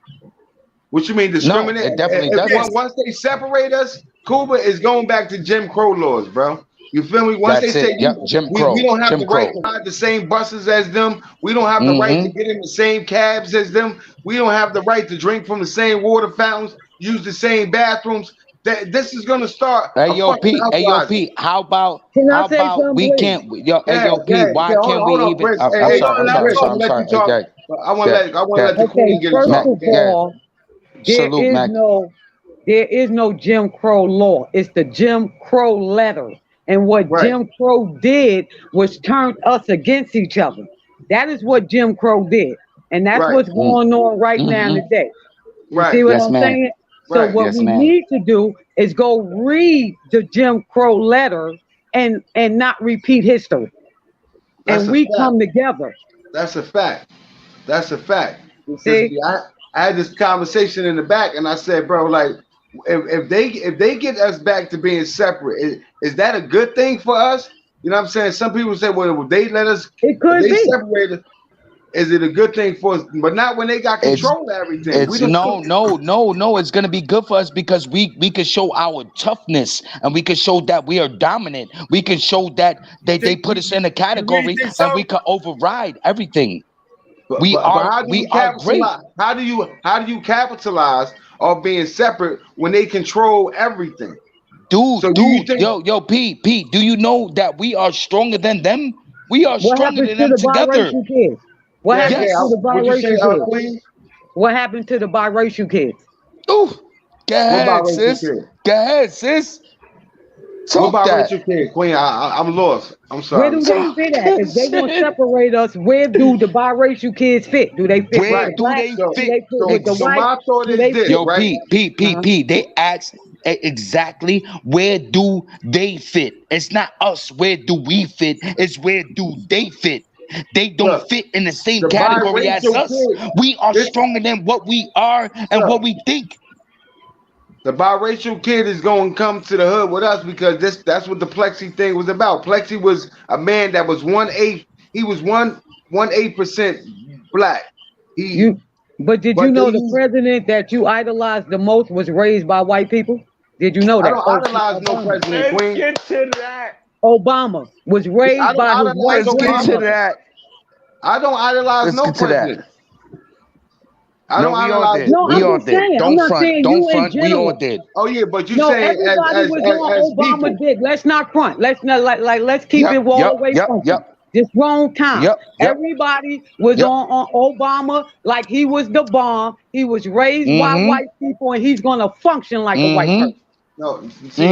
What you mean discriminate? No, it definitely does. Once they separate us, Cuba is going back to Jim Crow laws, bro. You feel me? Once they say Jim Crow. We don't have the right to ride the same buses as them. We don't have the right to get in the same cabs as them. We don't have the right to drink from the same water fountains, use the same bathrooms. This is gonna start. Hey yo, Pete. How about we can't? Yo, Pete. Why can't we even? I'm sorry. I want to let the queen get it. First of all, there is no Jim Crow law. It's the Jim Crow letter. And what Jim Crow did was turn us against each other. That is what Jim Crow did. And that's what's going on right now today. You see what I'm saying? So what we need to do is go read the Jim Crow letter and not repeat history. And we come together. That's a fact. That's a fact. You see? I had this conversation in the back and I said, bro, like, if they get us back to being separate, is that a good thing for us? You know what I'm saying? Some people say, well, would they let us? It could be. Separate us, is it a good thing for us? But not when they got control of everything. No. It's gonna be good for us because we can show our toughness and we can show that we are dominant. We can show that they put us in a category and we can override everything. We are great. How do you capitalize on being separate when they control everything? Dude, yo, Pete, do you know that we are stronger than them? We are stronger than them together. What happened to the biracial kids? What happened to the biracial kids? Ooh, go ahead, sis. Go ahead, sis. What biracial kids, Queen? I'm lost. I'm sorry. Where do they fit at? If they gonna separate us, where do the biracial kids fit? Do they fit? Where do they fit? My thought is this, yo, right? Pete. They ask exactly where do they fit. It's not us. Where do we fit? It's where do they fit. They don't fit in the same category as us. We are stronger than what we are and what we think. The biracial kid is going to come to the hood with us because that's what the Plexi thing was about. Plexi was a man that was 1/8. He was 1/8% black. But did you know the president that you idolized the most was raised by white people? Did you know that? I don't idolize no president, Queen. Let's get to that. Obama was raised by his white grandmother. I don't idolize no president. I don't idolize. No, I'm just saying. I'm not saying you in general. We all did. Oh yeah, but you no, saying everybody was on Obama people. did. Let's not front. Let's not let's keep it all the way from this wrong time. Everybody was on Obama like he was the bomb. He was raised by white people, and he's gonna function like a white person. No, see,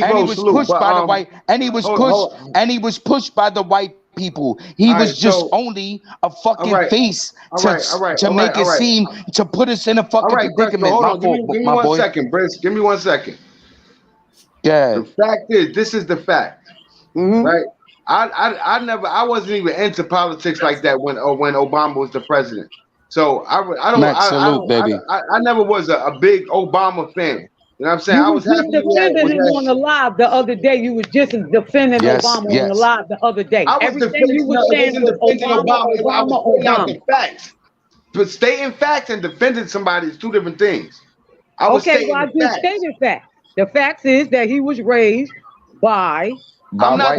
and he was pushed by the white, and he was pushed, and he was pushed by the white people. He was just only a fucking face to make it seem to put us in a fucking predicament. Give me 1 second, Briz. Give me 1 second. Yeah. The fact is, this is the fact, right? I wasn't even into politics like that when Obama was the president. So I never was a big Obama fan. You know what I'm saying? I was happy defending him on the live the other day. You was just defending Obama on the live the other day. Everything you were saying was Obama. The facts. But stating facts and defending somebody is two different things. I just stated facts. The facts is that he was raised by I'm not. I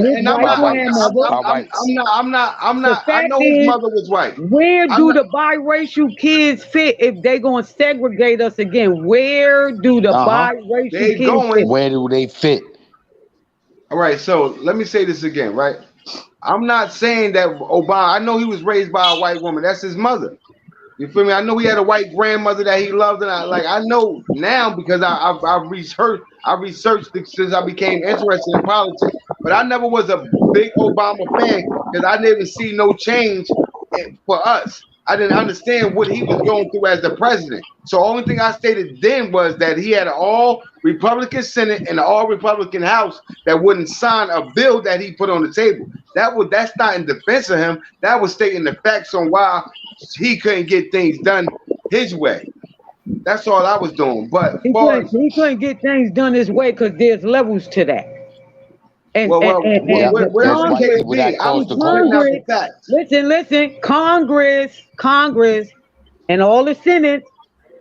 know his mother was white. Where do the biracial kids fit if they gonna segregate us again? Where do the biracial kids fit? Where do they fit? All right. So let me say this again, right? I'm not saying that Obama. I know he was raised by a white woman. That's his mother. You feel me? I know he had a white grandmother that he loved, and I know now because I researched it since I became interested in politics. But I never was a big Obama fan because I didn't see no change for us. I didn't understand what he was going through as the president. So the only thing I stated then was that he had an all Republican Senate and an all Republican House that wouldn't sign a bill that he put on the table. That's not in defense of him. That was stating the facts on why he couldn't get things done his way. That's all I was doing. But he couldn't get things done his way because there's levels to that. Listen, Congress, and all the Senate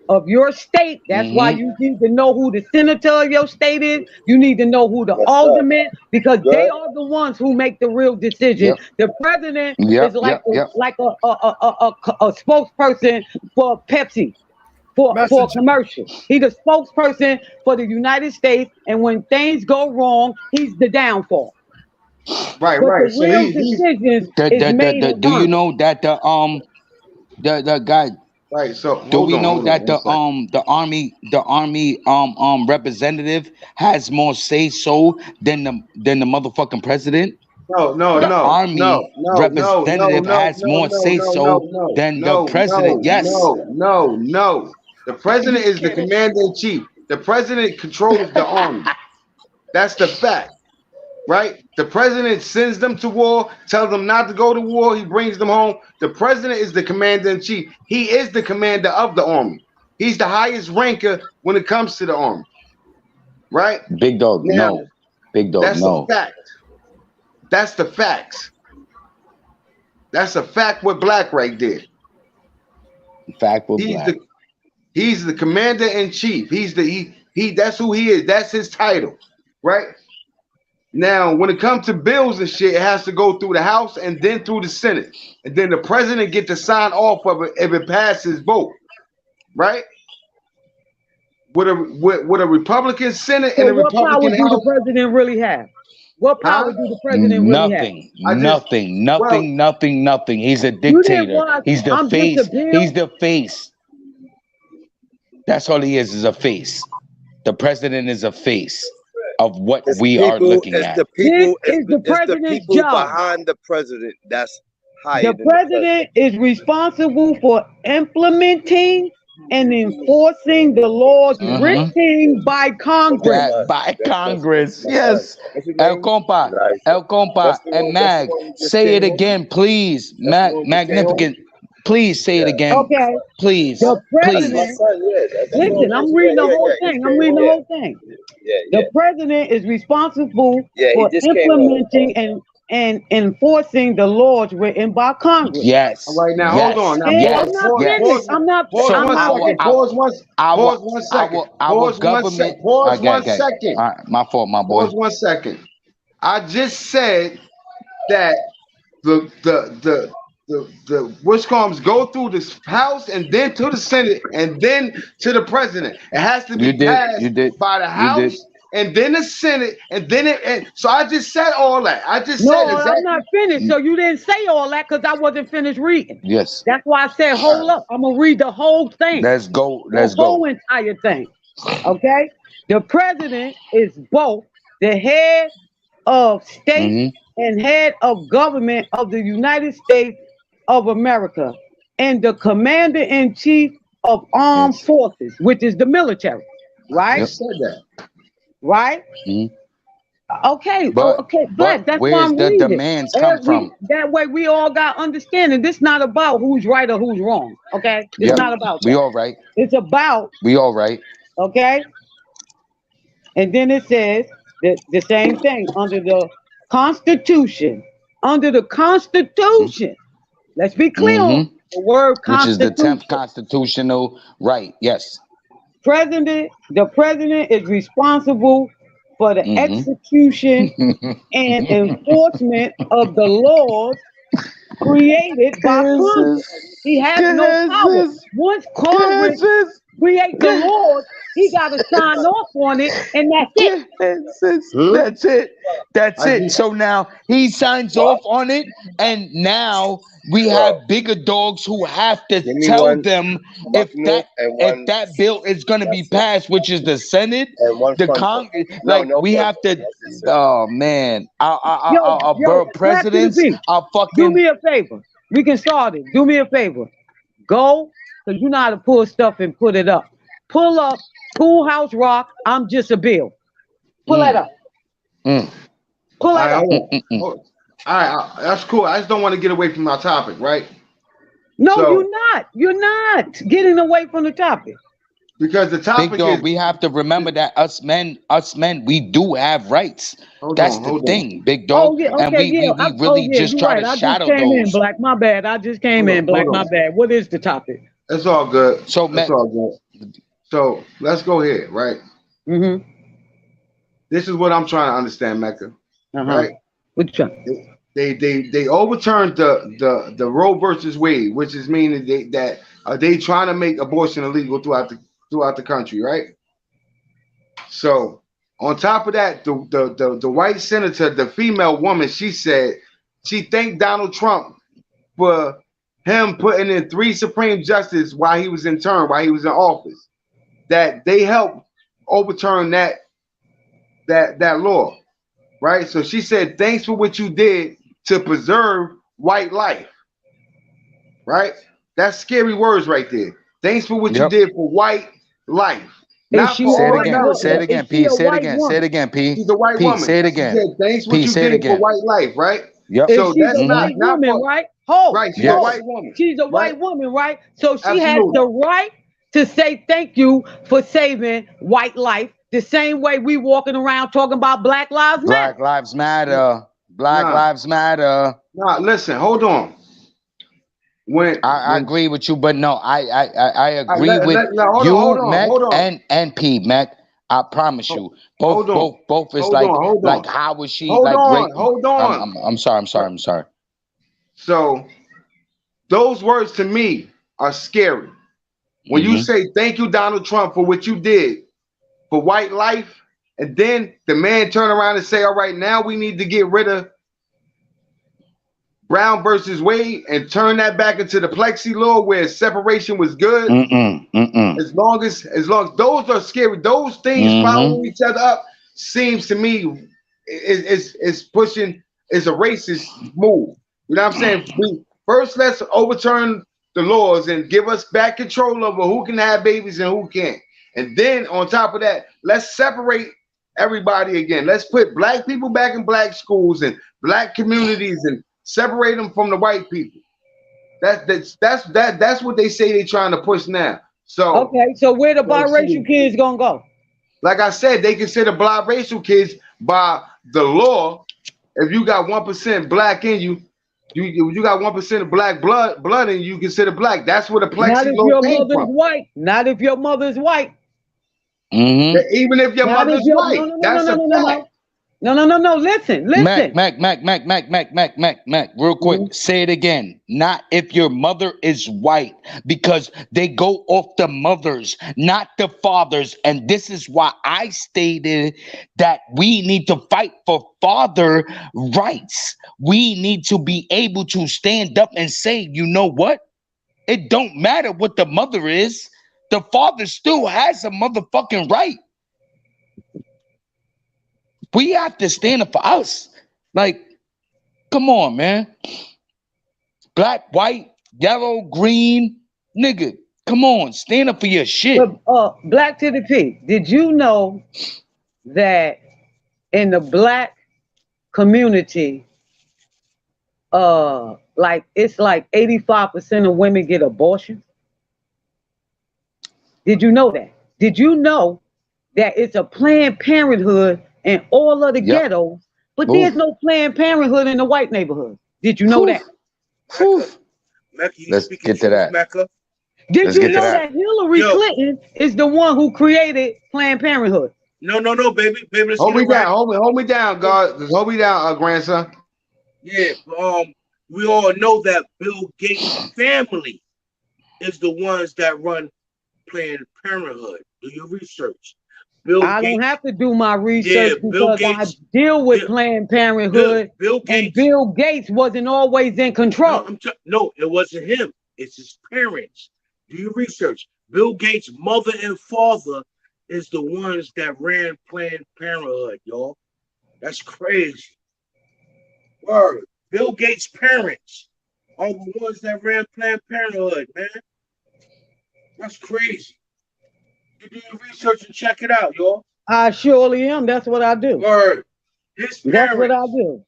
of your state. That's why you need to know who the senator of your state is. You need to know who the alderman, because they are the ones who make the real decision. The president is like a spokesperson for Pepsi. For a commercial. He's the spokesperson for the United States, and when things go wrong, he's the downfall. Right. So real decisions is made. Do you know that the guy? Right. So do we know that the army representative has more say so than the motherfucking president? No. The army representative has more say so than the president. Yes. No. The president is the commander in chief. The president controls the army. That's the fact, right? The president sends them to war, tells them not to go to war. He brings them home. The president is the commander in chief. He is the commander of the army. He's the highest ranker when it comes to the army, right? Big dog, no. Big dog, that's no. A fact. That's the facts. That's a fact what Black right did. Fact with Black. He's the commander in chief. That's who he is. That's his title, right? Now, when it comes to bills and shit, it has to go through the House and then through the Senate. And then the president gets to sign off of it if it passes vote, right? With a Republican Senate and a Republican House. What power do the president really have? What power do the president really have? Nothing. He's a dictator. He's the face. He's the face. That's all he is a face. The president is a face of what we are looking at. It's the president's job. Behind the president, that's higher. The president is responsible for implementing and enforcing the laws written by Congress. By Congress, yes. El Compa, and Mag, say it again, please. Magnificent. Please say it again. Okay. Please. The Please. president. Listen, I'm reading the whole thing. I'm reading the whole thing. The president is responsible for implementing and enforcing the laws written by Congress. Yes. All right, now yes. hold on. Now, Yes. I'm not yes. finished. I'm not. Pause I'm one not second. finished. Pause one second. Our government. Pause Okay, one okay. second. All right, my fault, my boy. Pause 1 second. I just said that the what's called go through this House and then to the Senate and then to the president. It has to be passed by the House and then the Senate and then it. And so I just said all that. I just said exactly. I'm not finished. So you didn't say all that because I wasn't finished reading. Yes. That's why I said, hold up. I'm gonna read the whole thing. Let's go. The whole entire thing. Okay. The president is both the head of state and head of government of the United States of America and the commander-in-chief of armed forces, which is the military, right? Yep. Said that. Right? Okay, okay, Black, that's why I'm where's the demands come from? That way we all got understanding. This is not about who's right or who's wrong, okay? It's not about that. We all right. It's about... We all right. Okay? And then it says the same thing under the Constitution. Under the Constitution. Let's be clear on the word Constitution. Which is the 10th constitutional right. Yes. The president is responsible for the execution and enforcement of the laws created by Congress. He has no power. Once Congress create the laws, he got to sign off on it, and that's it. That's it. That's it. So now he signs off on it, and now we have bigger dogs who have to tell them if that bill is going to be passed, which is the Senate, the Congress. We have to. Oh man, our presidents are fucking. Do me a favor. We can start it. Do me a favor. Go, because you know how to pull stuff and put it up. Pull up Schoolhouse Rock. I'm just a bill. Pull that up. Pull that up. All right, that's cool. I just don't want to get away from my topic, right? No, you're not. You're not getting away from the topic. Because the topic Big dog, we have to remember that us men, we do have rights. That's the thing, Big dog. Oh, yeah, okay, and we really just try to shadow those. I just came in, Black. My bad. I just came in, Black. My bad. What is the topic? It's all good. So, it's all good. So let's go here, right? This is what I'm trying to understand, Mecca. Right? What you trying? They overturned the Roe versus Wade, which is meaning they trying to make abortion illegal throughout the country, right? So on top of that, the white senator, the female woman, she said she thanked Donald Trump for him putting in 3 Supreme Justices while he was in office, that they helped overturn that law, right? So she said, thanks for what you did to preserve white life, right? That's scary words right there. Thanks for what you did for white life. Say it again, P. Say it again, P. She's a white woman. Say it again. She said, thanks for what you did for white life, right? Yep. So she's that's a white woman, right? Right, she's a white woman. She's a white woman, right? So she has the right to say thank you for saving white life, the same way we walking around talking about Black Lives Matter. Black Lives Matter. Black Lives Matter. Nah, listen, hold on. I agree with you, but no, I agree with you, Mac, and P, Mac. I promise you, both is like how was she hold on. I'm sorry. So those words to me are scary. When you say thank you, Donald Trump, for what you did for white life, and then the man turn around and say, all right, now we need to get rid of Brown versus Wade and turn that back into the Plexi law where separation was good. As long as those are scary, those things following each other up seems to me is pushing, is a racist move. You know what I'm saying? First, let's overturn the laws and give us back control over who can have babies and who can't. And then on top of that, let's separate everybody again. Let's put black people back in black schools and black communities and separate them from the white people. That's what they say they're trying to push now. So okay, so where the biracial kids gonna go? Like I said, they consider biracial kids by the law. If you got 1% black in you, you got 1% of black blood in you, consider black. That's where the plexi Not if your mother is white. Not if your mother is white. Even if your mother's white, that's a fact. No. Listen. Mac. Real quick, say it again. Not if your mother is white, because they go off the mothers, not the fathers. And this is why I stated that we need to fight for father rights. We need to be able to stand up and say, you know what? It don't matter what the mother is. The father still has a motherfucking right. We have to stand up for us. Like, come on, man. Black, white, yellow, green, nigga. Come on, stand up for your shit. Black to the P. Did you know that in the black community, it's like 85% of women get abortions? Did you know that? Did you know that it's a Planned Parenthood in all of the ghettos, but there's no Planned Parenthood in the white neighborhood? Did you know that? Let's get to that. Did you know that Hillary Clinton is the one who created Planned Parenthood? No, baby. Hold me down, God. Hold me down, grandson. Yeah, we all know that Bill Gates' family is the ones that run Planned Parenthood. Do your research. I don't have to do my research because I deal with Planned Parenthood. And Bill Gates wasn't always in control. No, it wasn't him. It's his parents. Do your research. Bill Gates' mother and father is the ones that ran Planned Parenthood, y'all. That's crazy. Word. Bill Gates' parents are the ones that ran Planned Parenthood, man. That's crazy. You do your research and check it out, y'all. I surely am. That's what I do. Word. His parents, that's what I do.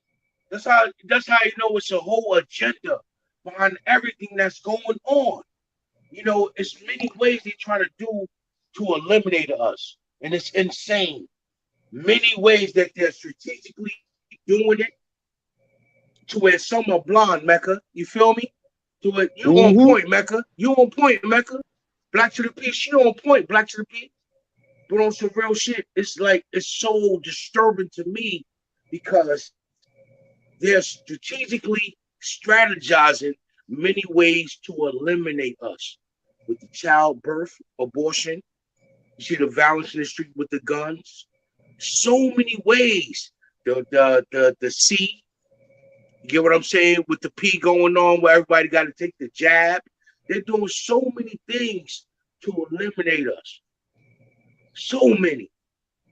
That's how you know it's a whole agenda behind everything that's going on. You know, it's many ways they try to do to eliminate us. And it's insane. Many ways that they're strategically doing it to where some are blonde, Mecca. You feel me? To it, you on point, Mecca. You on point, Mecca. Black to the P, she on point, Black to the P. But on some real shit, it's so disturbing to me because they're strategically strategizing many ways to eliminate us. With the childbirth, abortion, you see the violence in the street with the guns. So many ways. The C, you get what I'm saying? With the P going on where everybody got to take the jab. They're doing so many things to eliminate us. So many.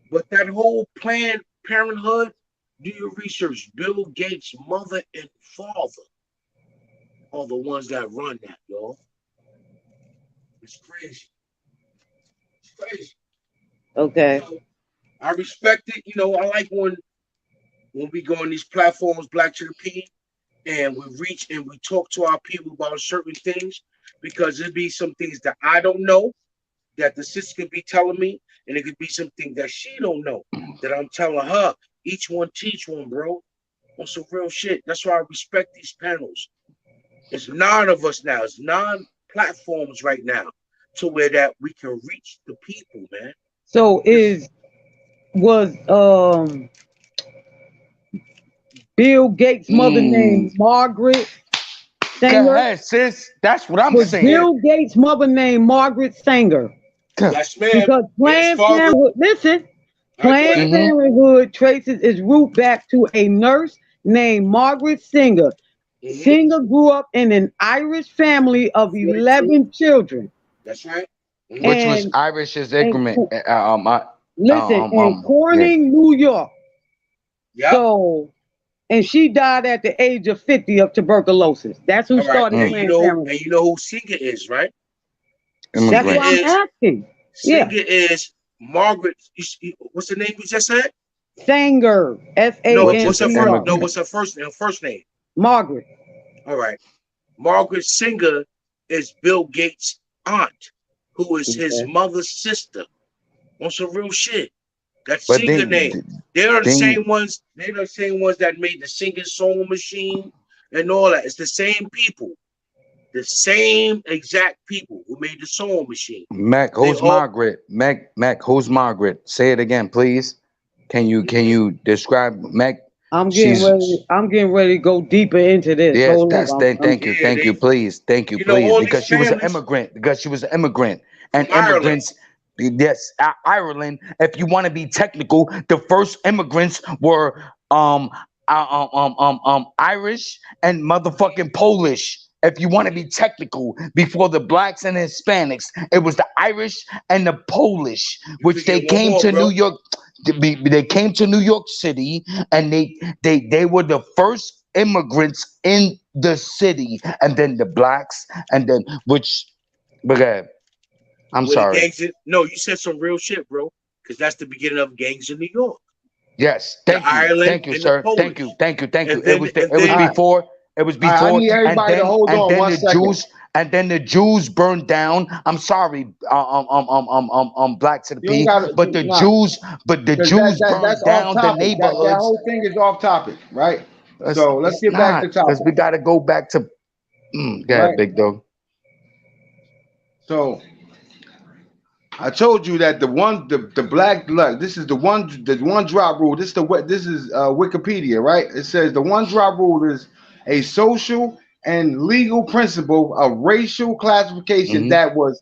But that whole Planned Parenthood, do your research. Bill Gates' mother and father are the ones that run that, y'all. It's crazy. It's crazy. Okay. So, I respect it. You know, I like when we go on these platforms, Black to the P, and we reach and we talk to our people about certain things. Because there'd be some things that I don't know that the sister could be telling me, and it could be something that she don't know that I'm telling her. Each one teach one, bro. On some real shit. That's why I respect these panels. It's 9 of us now. It's 9 platforms right now to where that we can reach the people, man. So was Bill Gates' mother named Margaret Sanger? Go ahead, sis. That's what I'm saying. Bill Gates' mother named Margaret Sanger. Yes, ma'am. Because Planned Parenthood, Planned Parenthood traces its root back to a nurse named Margaret Sanger. Singer grew up in an Irish family of 11 children. That's right. Which was Irish's ignorant. In Corning, New York. Yeah. So, and she died at the age of 50 of tuberculosis. That's who started Planned Parenthood. And you know who Singer is, right? That's what I'm asking. Singer is Margaret. What's the name you just said? Sanger. S-A-N-G-E-R. What's her first name? Margaret. All right. Margaret Singer is Bill Gates' aunt, who is his mother's sister. On some real shit. That But Singer then- name. They're the then- same ones. They're the same ones that made the Singer sewing machine and all that. It's the same people. The same exact people who made the sewing machine. Mac, who's Margaret? Mac, who's Margaret? Say it again, please. Can you describe Mac? I'm getting ready to go deeper into this. Yes, Hold that's up. thank you, please. Thank you, You know, all please. these Because she was an families- immigrant. Because she was an immigrant. And Ireland. immigrants, yes, Ireland, if you want to be technical, the first immigrants were Irish and motherfucking Polish. If you want to be technical, before the blacks and Hispanics, it was the Irish and the Polish, which they forget one came more, to bro. New York. They came to New York City, and they were the first immigrants in the city, and then the blacks, and then I'm With the sorry. gangs no, you said some real shit, bro. Because that's the beginning of gangs in New York. Yes, The thank you, Ireland thank you, and the sir. Polish. Thank you. And then- It was before. It was All right, I before, need everybody to hold on one the second. Jews, and then the Jews burned down. I'm sorry, Black to the You don't P, gotta- but the nah. Jews burned That's down off the topic. neighborhoods. That whole thing is off topic, right? So let's get back to because topic. we got to go back to. Go ahead, Right. big dog. So I told you that the black blood. This is the one drop rule. This is Wikipedia, right? It says the one drop rule is a social and legal principle of racial classification that was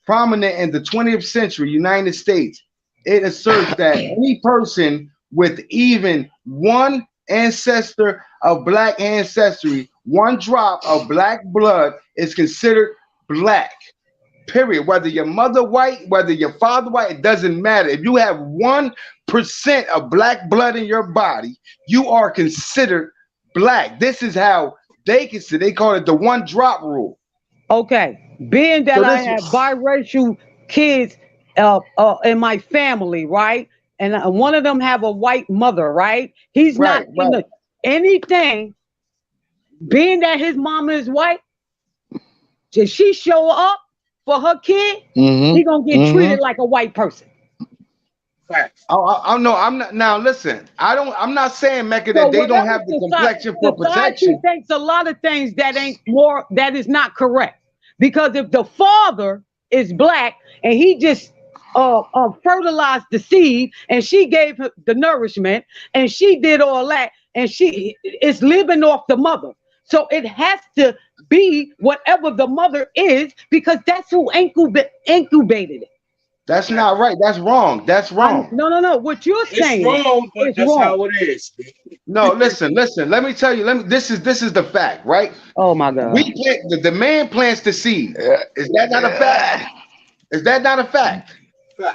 prominent in the 20th century United States. It asserts that any person with even one ancestor of black ancestry, one drop of black blood is considered black. Period. Whether your mother white, whether your father white, it doesn't matter. If you have 1% of black blood in your body, you are considered black. This is how they consider. They call it the one drop rule. Okay, being that So I this have is- biracial kids in my family, right? And one of them have a white mother, right? He's not into anything. Being that his mama is white, if she show up for her kid, he gonna get treated like a white person. I know. I'm not. Now listen. I'm not saying, Mecca, that So they don't whatever have the complexion for society protection. thinks a lot of things that is not correct. Because if the father is black and he just fertilized the seed and she gave him the nourishment and she did all that and she is living off the mother. So it has to be whatever the mother is because that's who incubated it. That's not right. That's wrong. That's wrong. No. What you're saying It's wrong, but is that's wrong. how it is. No, listen. Let me tell you. This is the fact, right? Oh my God. The man plants the seed. Is that not a fact? Is that not a fact?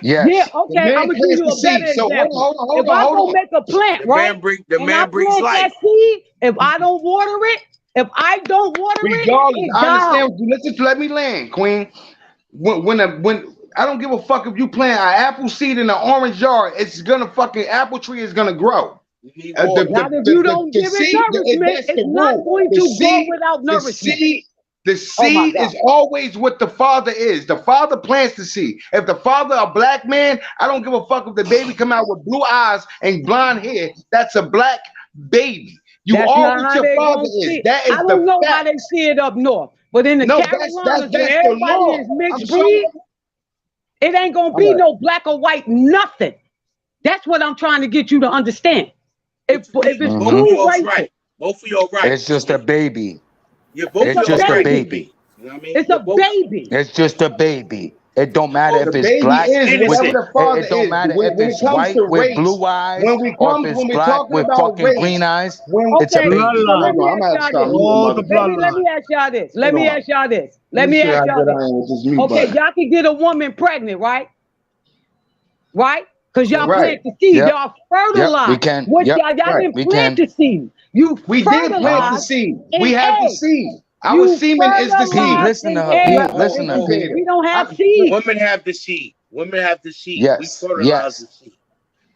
Yes. Yeah, okay. I'm gonna give you a better example. Hold if I on. go make a plant, right? The and man I brings plant life. that seed, if I don't water it, Regardless, it I dies. understand. Listen, let me land, Queen. When I don't give a fuck if you plant an apple seed in an orange jar, it's gonna fucking apple tree is gonna grow. Now, if you don't give it nourishment, it's not going to grow without nourishment. The seed is always what the father is. The father plants the seed. If the father a black man, I don't give a fuck if the baby come out with blue eyes and blonde hair. That's a black baby. You That's are not what how your they father gonna is. see it. That is I don't know the how fact. they see it up north, but in the No, Carolinas, that's where the everybody law. is mixed I'm breed, sorry. it ain't gonna be no black or white, nothing. That's what I'm trying to get you to understand. If it's too racial, Both of y'all right. It's just a baby. Yeah, both It's of y'all just a right. baby. You know what I mean? it's a baby. It's just a baby. It don't matter if The it's baby black. is with- whatever the father it don't is. matter When if it it's comes white to with race, blue eyes when we or come- if when it's we black talking with about fucking race, green eyes. when- It's a Okay, baby. so let me I'm gonna ask stop y'all muting All my the mic. Let me ask y'all this. Let me Hold on. ask y'all this. Let Let me me see ask how y'all good I this. am with this mute Okay, button. y'all can get a woman pregnant, right? Right? Because y'all Right. plant the seed. Yep. Y'all fertilize. we can. What Yep. y'all Right. didn't We plant can. the seed. You We did plant the fertilize seed. in We have the eggs. seed. Our You semen is the fertilize seed. Listen to in her, eggs. Pete. Listen to her, Pete. We don't have seeds. Women have the seed. Women have the seed. Yes, We fertilize yes. the seed.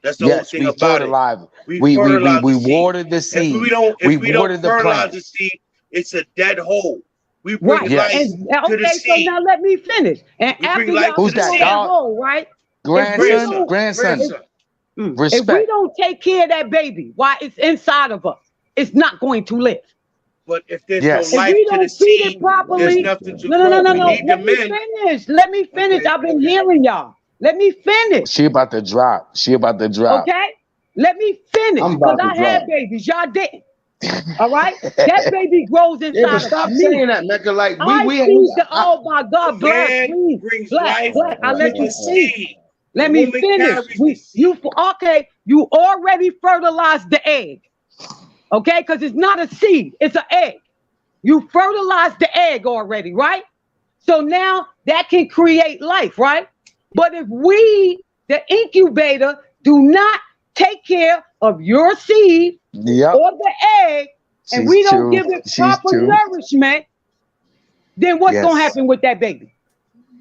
That's the whole Yes, thing we about fertilize. it. We fertilize the seed. water the If seed. we don't water the fertilize plant. the seed, it's a dead hole. We bring Right. life And to the okay, so seed. now let me finish. And We after bring life y'all to Who's the that? go seed. that Dog? hole, right? Grandson? Grandson. Grandson. If we Respect. don't take care of that baby while it's inside of us, it's not going to live. But if there's Yes. no If life we to the don't feed it seed, there's properly, nothing to no. grow. We Let need the me men. finish. Let me finish. Okay, I've been okay. hearing y'all. Let me finish. She about to drop. She about to drop. Okay? Let me finish. I'm Because about to I had drop. babies. Y'all didn't. All right? That baby grows Yeah, inside but of stop me. saying that, Mecca. Like I see the, oh my God, black, Man please. brings Black. life I to let you the speak. seed. Let The me woman finish. carries the seed. You already fertilized the egg. Okay? Because it's not a seed, it's an egg. You fertilized the egg already, right? So now that can create life, right? But if we, the incubator, do not take care of your seed Yep. or the egg, and She's we don't true. give it She's proper true. nourishment, then what's gonna Yes. happen with that baby?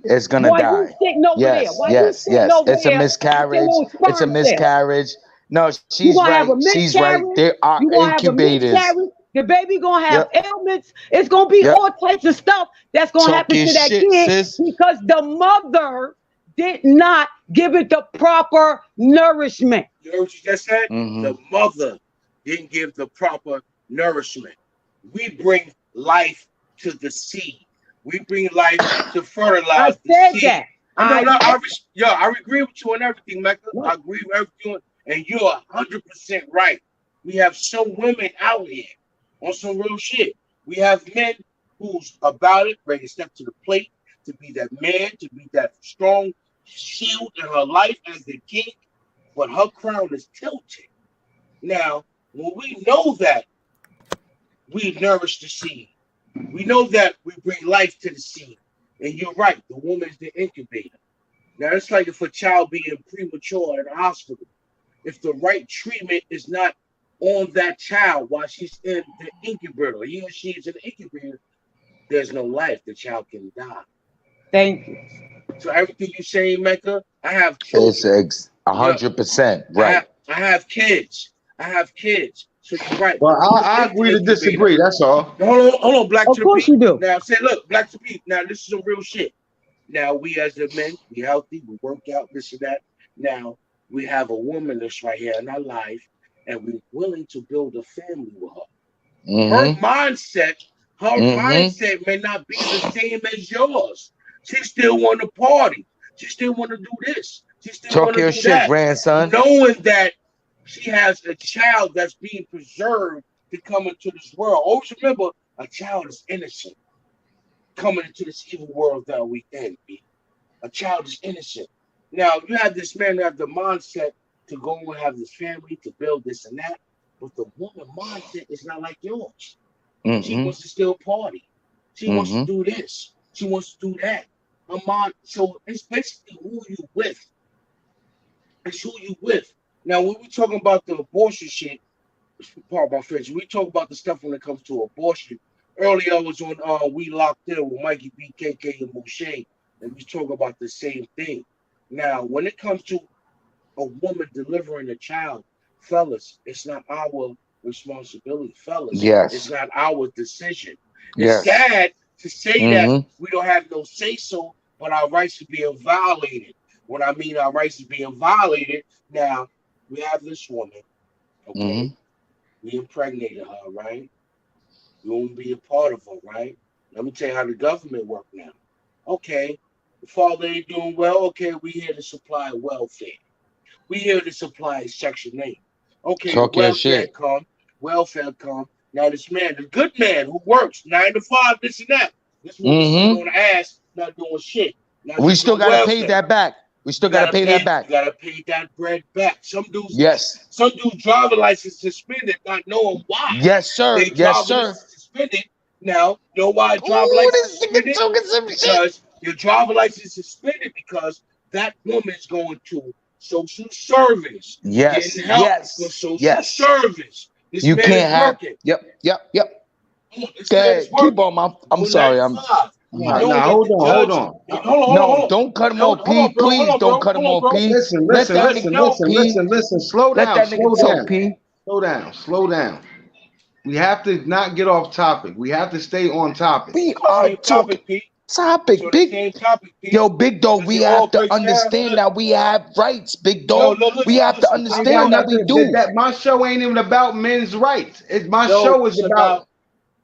It's gonna Why you die. sitting over there? Yes, Why you yes, sitting yes. over It's a there with your miscarriage. little It's a sperm cell? miscarriage. No, You she's gonna have right. a She's right. miscarriage. There are You gonna have a incubators. miscarriage. The baby gonna have Yep. ailments. It's gonna be Yep. all types of stuff that's gonna Talk happen your to that shit, kid sis. because the mother did not give it the proper nourishment. You heard what you just said? Mhm. The mother didn't give the proper nourishment. We bring life to the seed. We bring life to I fertilize the said seed. that. I agree with you on everything, Mecca. I agree with everything, and you're 100% right. We have some women out here on some real shit. We have men who's about it, ready to step to the plate, to be that man, to be that strong shield in her life as the king, but her crown is tilted. Now, when we know that we nourish the seed, we know that we bring life to the seed. And you're right, the woman is the incubator. Now, it's like if a child being premature in a hospital, if the right treatment is not on that child while she's in the incubator, he or she is in the incubator, there's no life. The child can die. Thank you. So everything you say, Mecca, I have It's children. 100% right. I have kids. I have kids. So you're right. Well, I agree to disagree. That's all. Hold on, Black Of to the course Beat. you do. Now, say, look, Black to the Beat. Now, this is some real shit. Now, we as the men, we healthy, we work out, this and that. Now, we have a woman that's right here in our life, and we're willing to build a family with her. Her mindset may not be the same as yours. She still want to party. She still want to do this. She still want Talk to your do shit, that. grandson. Knowing that she has a child that's being preserved to come into this world. Always remember, a child is innocent coming into this evil world that we in. A child is innocent. Now, you have this man who have the mindset to go and have this family, to build this and that, but the woman mindset is not like yours. She wants to still party. She wants to do this. She wants to do that. Her mind, so it's basically who you with. It's who you with. Now, when we talking about the abortion shit, part of my friends, we talk about the stuff when it comes to abortion. Earlier, I was on We Locked In with Mikey B, KK, and Moshe, and we talk about the same thing. Now, when it comes to a woman delivering a child, fellas, it's not our responsibility, fellas. Yes. It's not our decision. Yes. It's sad to say that we don't have no say-so, but our rights are being violated. When I mean our rights are being violated, now, we have this woman, okay? We impregnated her, right? We won't be a part of her, right? Let me tell you how the government works now. Okay, the father ain't doing well. Okay, we here to supply welfare. We here to supply Section 8. Okay, Talk the your welfare shit. come. Welfare come. Now this man, the good man who works 9 to 5, this and that. This woman sitting on the ass, not doing shit. Now We she's still on gotta pay welfare. that back. We still gotta pay that back. You gotta pay that bread back. Some dudes, Yes. some dudes driver license suspended, not knowing why. Yes, sir. They Yes, driver sir. license suspended. Now, you know why driver license is suspended? Because your driver license is suspended because that woman's going to social service. Yes. Getting help Yes. for social Yes. service. This You man can't is have. working. Yep. This man is working. Keep on, Mom. I'm Doing sorry. 9 to 5. Nah, Knowing that hold the on. judge- Hold on. No, don't cut him off, P. Please don't cut him off, P. Listen, Let that nigga talk, P. listen. Slow Let down. that nigga talk, P. Slow down. We have to not get off topic. We have to stay on topic. We are talking topic, big. Yo, big dog. We have to understand that we have rights, big dog. We have to understand that we do. That my show ain't even about men's rights. My show is about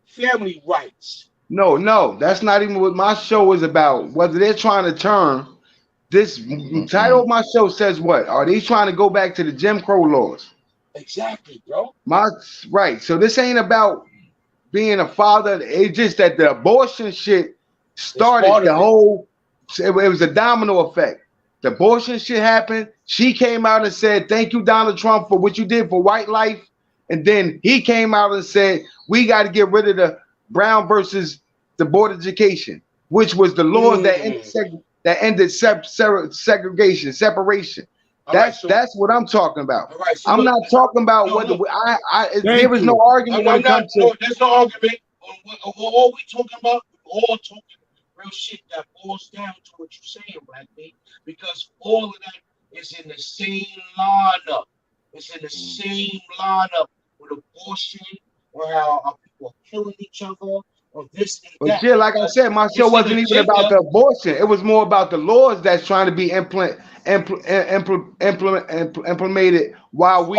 family rights. No, that's not even what my show is about. Whether they're trying to turn this title of my show says what? Are they trying to go back to the Jim Crow laws? Exactly, bro. Right. So this ain't about being a father. It's just that the abortion shit started the whole. It was a domino effect. The abortion shit happened. She came out and said, "Thank you, Donald Trump, for what you did for white life." And then he came out and said, "We got to get rid of the Brown versus the Board of Education, which was the laws that ended segregation, separation." That's what I'm talking about. I'm not talking about whether there was no argument when it comes to. There's no argument. All we talking about, all talking real shit that boils down to what you're saying, Black B, because all of that is in the same lineup. It's in the same lineup with abortion, or how people are killing each other, or this and that. But yeah, like I said, my show wasn't even about the abortion. It was more about the laws that's trying to be implemented while we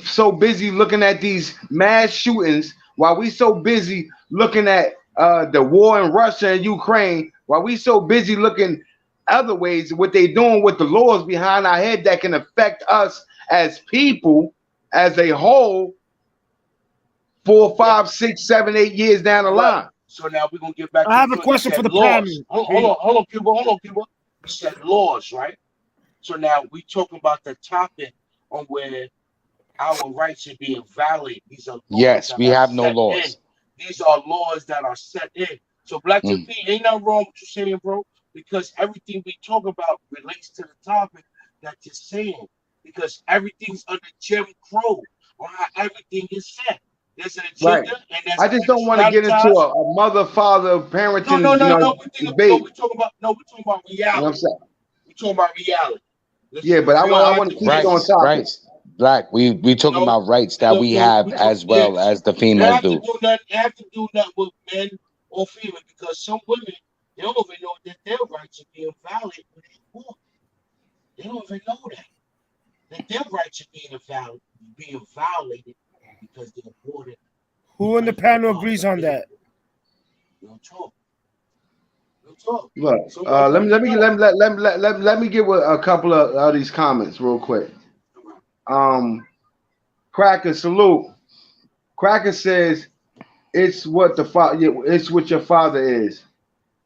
so busy looking at these mass shootings, while we so busy looking at the war in Russia and Ukraine, while we so busy looking other ways, what they doing with the laws behind our head that can affect us as people as a whole 4, 5, 6, 7, 8 years down the line. So now we're gonna get back. I have a question for the panel. Hold on, Cuba. You said laws, right? So now we talking about the topic on where our rights are being violated. These are yes, we have no laws. In. These are laws that are set in. So Black to P, ain't nothing wrong with you saying, bro, because everything we talk about relates to the topic that you're saying. Because everything's under Jim Crow on how everything is set. There's an agenda, and there's I just don't want to get into a mother-father parenting debate. We're talking about reality. You know what I'm saying? We're talking about reality. Yeah, but I want to keep it on topic. Rights. Black, we talking about rights that we have as well as the females do. You have to do nothing with men or female, because some women, they don't even know that their rights are being violated when they're born. They don't even know that their rights are being violated because they're born. Who in the panel agrees on that? Look, let me get with a couple of these comments real quick. Cracker, salute. Cracker says it's what your father is.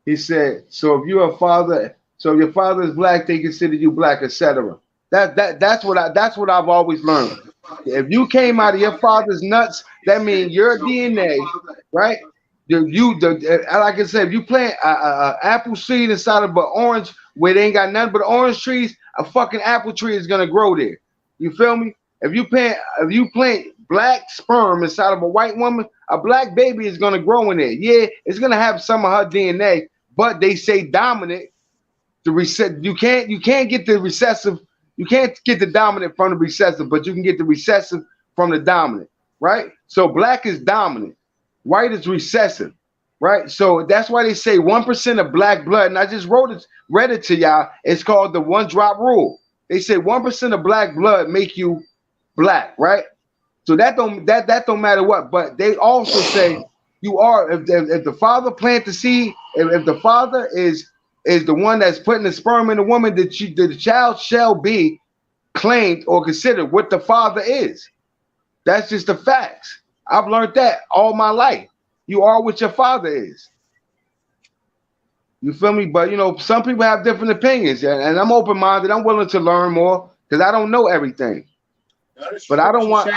He said, so if you're a father, so if your father is black, they consider you black, etc. That's what I've always learned. If you came out of your father's nuts, that means your DNA, right? Like I said, if you plant an apple seed inside of an orange where they ain't got nothing but orange trees, a fucking apple tree is gonna grow there. You feel me? If you plant black sperm inside of a white woman, a black baby is gonna grow in there. Yeah, it's gonna have some of her DNA, but they say dominant. You can't get the recessive. You can't get the dominant from the recessive, but you can get the recessive from the dominant, right? So black is dominant, white is recessive, right? So that's why they say 1% of black blood, and I just read it to y'all. It's called the 1-drop rule. They say 1% of black blood make you black, right? So that don't matter what, but they also say you are if the father plant the seed, if the father is the one that's putting the sperm in the woman, the child shall be claimed or considered what the father is. That's just the facts. I've learned that all my life. You are what your father is. You feel me? But some people have different opinions, and I'm open-minded. I'm willing to learn more because I don't know everything. But I don't want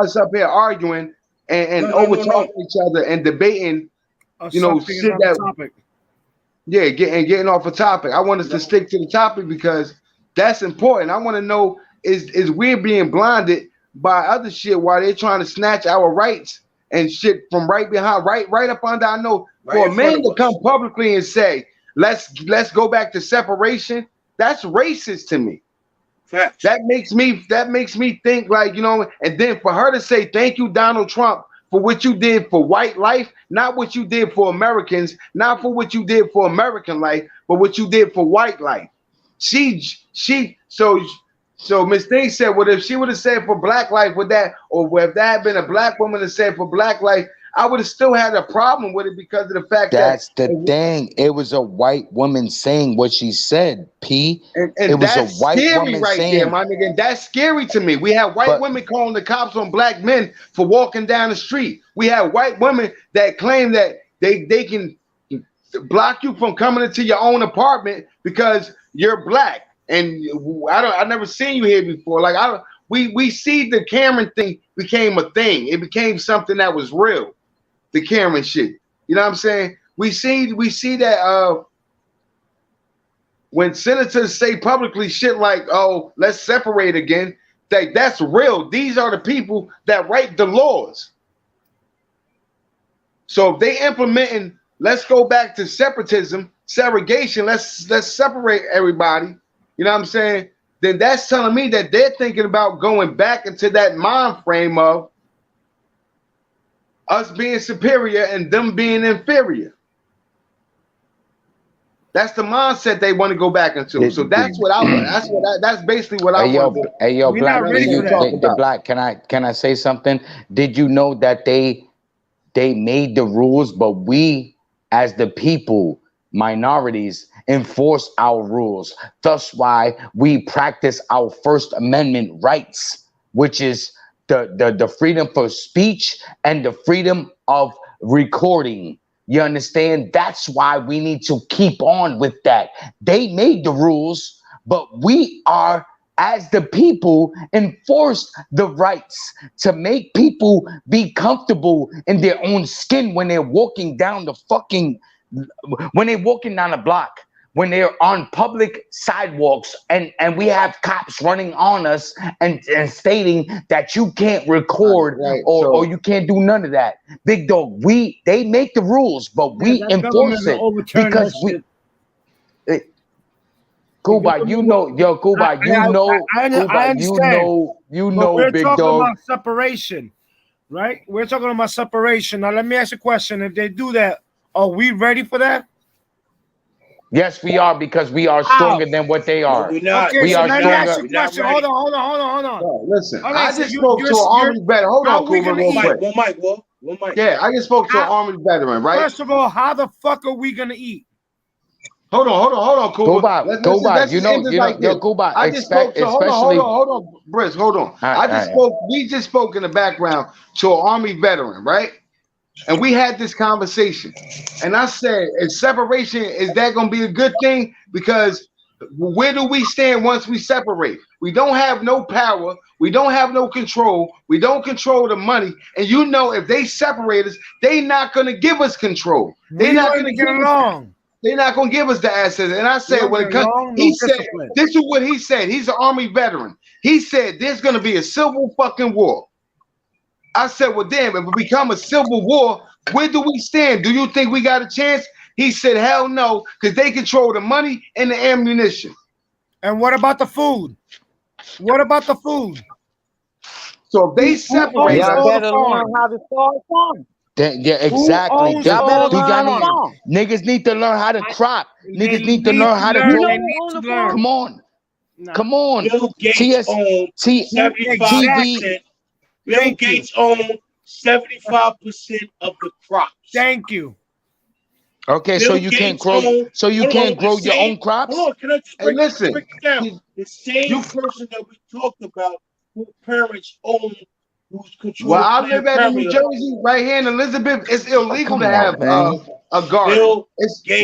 us up here arguing and over-talking each other and debating, shit that. Yeah, getting off a topic. I want us to stick to the topic because that's important. I want to know is we being blinded by other shit while they're trying to snatch our rights and shit from right behind, right up under. I know for a man to come publicly and say, let's go back to separation, that's racist to me. Facts. That makes me think like, you know, and then for her to say thank you, Donald Trump, for what you did for white life, not what you did for Americans, not for what you did for American life, but what you did for white life. So Miss Thing said, well, if she would have said for black life with that, or if that had been a black woman that said for black life, I would have still had a problem with it because of the fact that's the thing. It was a white woman saying what she said, P. And it was that's a white scary woman right saying, there, my nigga. And that's scary to me. We have white women calling the cops on black men for walking down the street. We have white women that claim that they can block you from coming into your own apartment because you're black. And I never seen you here before. Like we see the Cameron thing became a thing. It became something that was real. The Cameron shit. You know what I'm saying? We see that when senators say publicly shit like, oh, let's separate again, that's real. These are the people that write the laws. So if they implementing, let's go back to separatism, segregation, let's separate everybody, you know what I'm saying? Then that's telling me that they're thinking about going back into that mind frame of us being superior and them being inferior. That's the mindset they want to go back into. So that's what I want. That's basically what I want. Hey yo, Black, can I say something? Did you know that they made the rules, but we as the people, minorities, enforce our rules. Thus why we practice our First Amendment rights, which is the freedom for speech and the freedom of recording. You understand? That's why we need to keep on with that. They made the rules, but we are, as the people, enforce the rights to make people be comfortable in their own skin when they're walking down the block, when they're on public sidewalks, and we have cops running on us and stating that you can't record or you can't do none of that. Big dog, they make the rules, but we enforce it because we. Kuba, you know, Kuba, you know, we're Big talking dog. about separation, right? We're talking about separation. Now, let me ask you a question. If they do that, are we ready for that? Yes, we are, because we are stronger than what they are. No, we're not. Okay, we so are let me ask stronger. you a question. Hold on. No, listen, All I right, just so spoke to an Army veteran. Hold on, Kuba, real quick. One mic. Yeah, I just spoke to an Army veteran, right? First of all, how the fuck are we gonna eat? Hold on, Kuba. Kuba, I just spoke to, hold on, Briz, hold on. We just spoke in the background to an Army veteran, right? And we had this conversation. And I said, is separation, is that going to be a good thing? Because where do we stand once we separate? We don't have no power. We don't have no control. We don't control the money. And you know, if they separate us, they're not going to give us control. They're not going to get along. They're not going to give us the assets. And I said, when it comes, he said, this is what he said. He's an Army veteran. He said, there's going to be a civil fucking war. I said, well, damn, if it become a civil war, where do we stand? Do you think we got a chance? He said, hell no, because they control the money and the ammunition. And what about the food? What about the food? So if they separate, y'all better learn how to start farming. Yeah, exactly. Niggas need to learn how to crop. Niggas need to learn how to grow. Come on. Come on. Bill Gates owns 75%. Bill Gates owns 75% of the crops. Thank you. Okay, Bill so you can't grow. So you can't grow your own crops. Hold on, can I just break it down? The same person that we talked about, whose parents own, who's controlling. Well, I live in New Jersey, right here in Elizabeth. It's illegal to have a garden.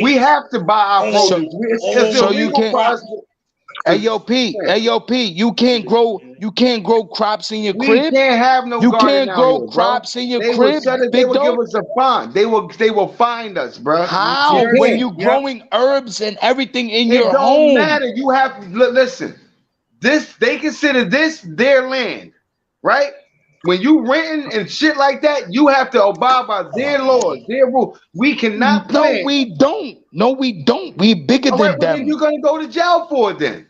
We have to buy our produce. It's illegal for us. Hey yo, P, you can't grow crops in your crib. We can't have no. You can't grow crops in your crib. They will give us a fine. They will find us, bro. How? When you growing herbs and everything in your home? It don't matter. You have to listen. They consider this their land, right? When you renting and shit like that, you have to abide by their laws, their rules. We cannot plant. No, we don't. We bigger than them. Then you're gonna go to jail for it then.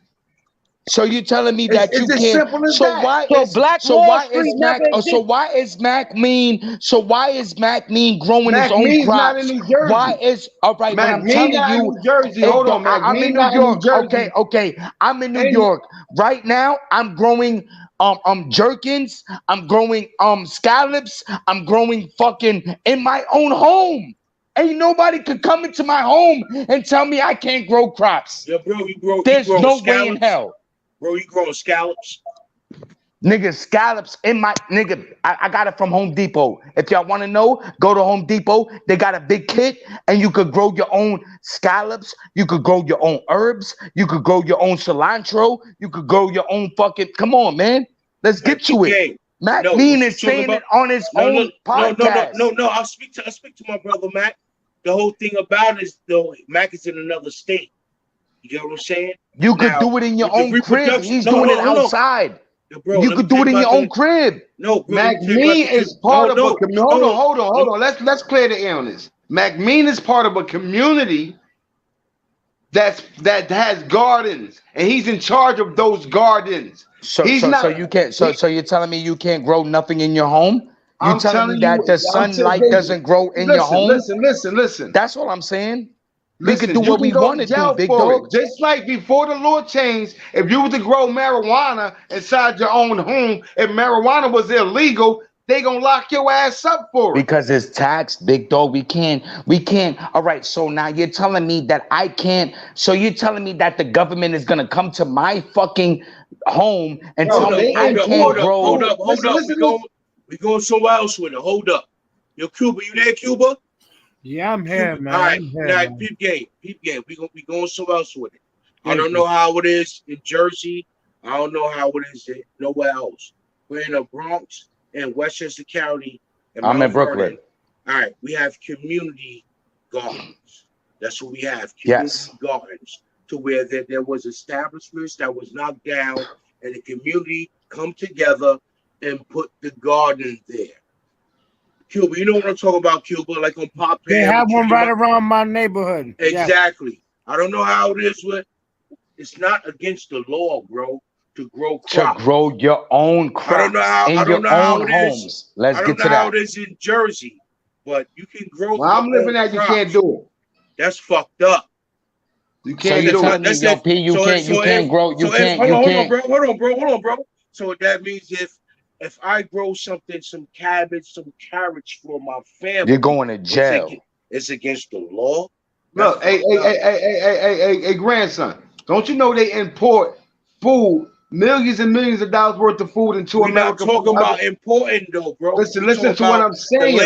So you're telling me that It's you as can't? simple as So that. why So is Black so Wall why Street is never Mac? So existed. why is Mac Mean? So why is Mac Mean growing his Mac own Mean's not in crops? New Jersey. Why is all right? What Mac I'm Mean telling not in you, New Jersey. if Hold the, on, Mac I'm in Mean New not in New York. Jersey. Okay. I'm in New And York right now. I'm growing jerkins. I'm growing scallops. I'm growing fucking in my own home. Ain't nobody could come into my home and tell me I can't grow crops. Yeah, bro, you There's grow no scallops. way in hell. Bro, you growing scallops? Nigga, scallops in my nigga. I got it from Home Depot. If y'all want to know, go to Home Depot. They got a big kit, and you could grow your own scallops. You could grow your own herbs. You could grow your own cilantro. You could grow your own fucking. Come on, man. Let's get to it. Mac Mean is saying it on his own podcast. No. I'll speak to my brother Mac. The whole thing about it is though Mac is in another state. You get what I'm saying? You could do it in your own crib. He's doing it outside. Bro, you could do it in your own crib. No, bro, Mac Mean is part of a community. Hold on. Let's clear the air on this. Mac Mean is part of a community that has gardens, and he's in charge of those gardens. So you can't. So you're telling me you can't grow nothing in your home? You telling me that the sunlight doesn't grow in your home? Listen. That's all I'm saying. We Listen, could do what we want to do, big dog. Just like before the law changed, if you were to grow marijuana inside your own home, if marijuana was illegal, they gonna lock your ass up for it. Because it's taxed, big dog. We can't. All right. So now you're telling me that I can't. So you're telling me that the government is gonna come to my fucking home and tell me I can't grow. Hold up. We going somewhere else with it. Hold up. Yo, Cuba, you there, Cuba? Yeah, I'm here, man. All right, now peep game. We going somewhere else with it. I don't know how it is in Jersey. I don't know how it is nowhere else. We're in the Bronx and Westchester County. I'm in Brooklyn. All right, we have community gardens. That's what we have. Community gardens, to where there was establishments that was knocked down, and the community come together and put the garden there. Cuba, you know what I'm talking about, Cuba? Like on Pop. They have one right around my neighborhood. Exactly. Yeah. I don't know how it is with. It's not against the law, bro, to grow crops. To grow your own crops in your own homes. Let's get to that. I don't know how it is in Jersey, but you can grow. Well, I'm living at. You can't do it. That's fucked up. You can't do it. You can't grow. You can't. Hold on, bro. So that means if I grow some cabbage, some carrots for my family, you're going to jail. It's against the law. Look, hey, grandson, don't you know they import food, millions and millions of dollars worth of food into America? We're not talking about importing though, bro. Listen to what I'm saying.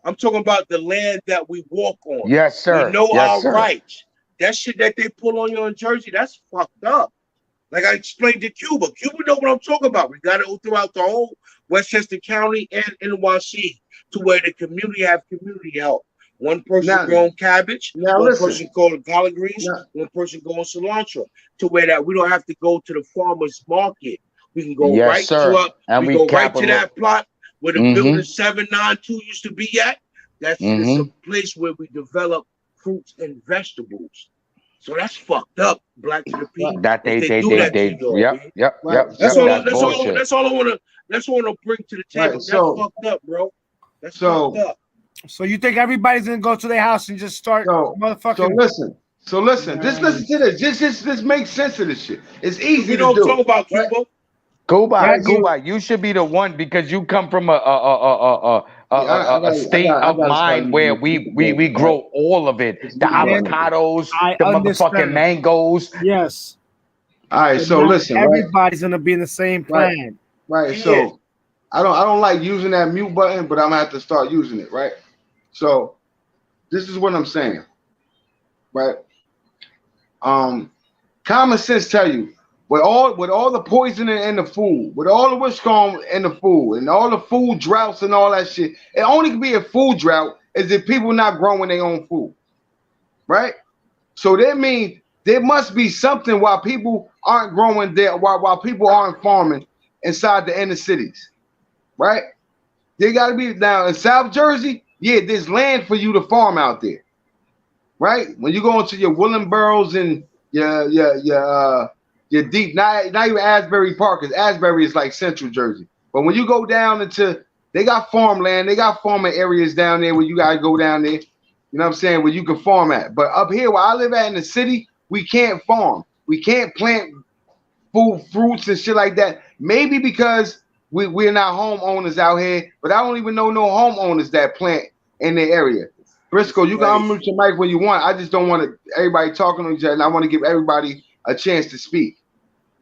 I'm talking about the land that we walk on. Yes, sir. We know our rights. That shit that they pull on you in Jersey, that's fucked up. Like I explained to Cuba. Cuba know what I'm talking about. We got it throughout the whole Westchester County and NYC to where the community have community help. One person growing cabbage, one person growing collard greens, one person growing cilantro. To where that we don't have to go to the farmer's market. We can go right to that plot where the building 792 used to be at. That's a place where we develop fruits and vegetables. So that's fucked up, black to the people. That they yep. That's all I want to bring to the table. That's fucked up, bro. That's fucked up. So you think everybody's gonna go to their house and just start motherfucking? So listen. Just listen to this. Just make sense of this shit. It's easy to do. Talk about Cuba. Cuba, you should be the one because you come from a state of mind where we grow all of it. The avocados, the motherfucking mangoes. Yes. All right, so listen. Everybody's gonna be in the same plan. Right. So I don't like using that mute button, but I'm gonna have to start using it, right? So this is what I'm saying. Right. Common sense tell you. With all the poison in the food, with all the what's going in the food, and all the food droughts and all that shit, it only can be a food drought is if people not growing their own food, right? So that means there must be something why people aren't growing there, while people aren't farming inside the inner cities, right? They got to be now in South Jersey. Yeah, there's land for you to farm out there, right? When you go into your Willenboros and your deep, not even Asbury Park, because Asbury is like Central Jersey. But when you go down into, they got farmland, they got farming areas down there where you gotta go down there. You know what I'm saying? Where you can farm at. But up here where I live at in the city, we can't farm. We can't plant fruits and shit like that. Maybe because we're not homeowners out here, but I don't even know no homeowners that plant in the area. Briscoe, you can unmute your mic when you want. I just don't want everybody talking to each other, and I want to give everybody a chance to speak.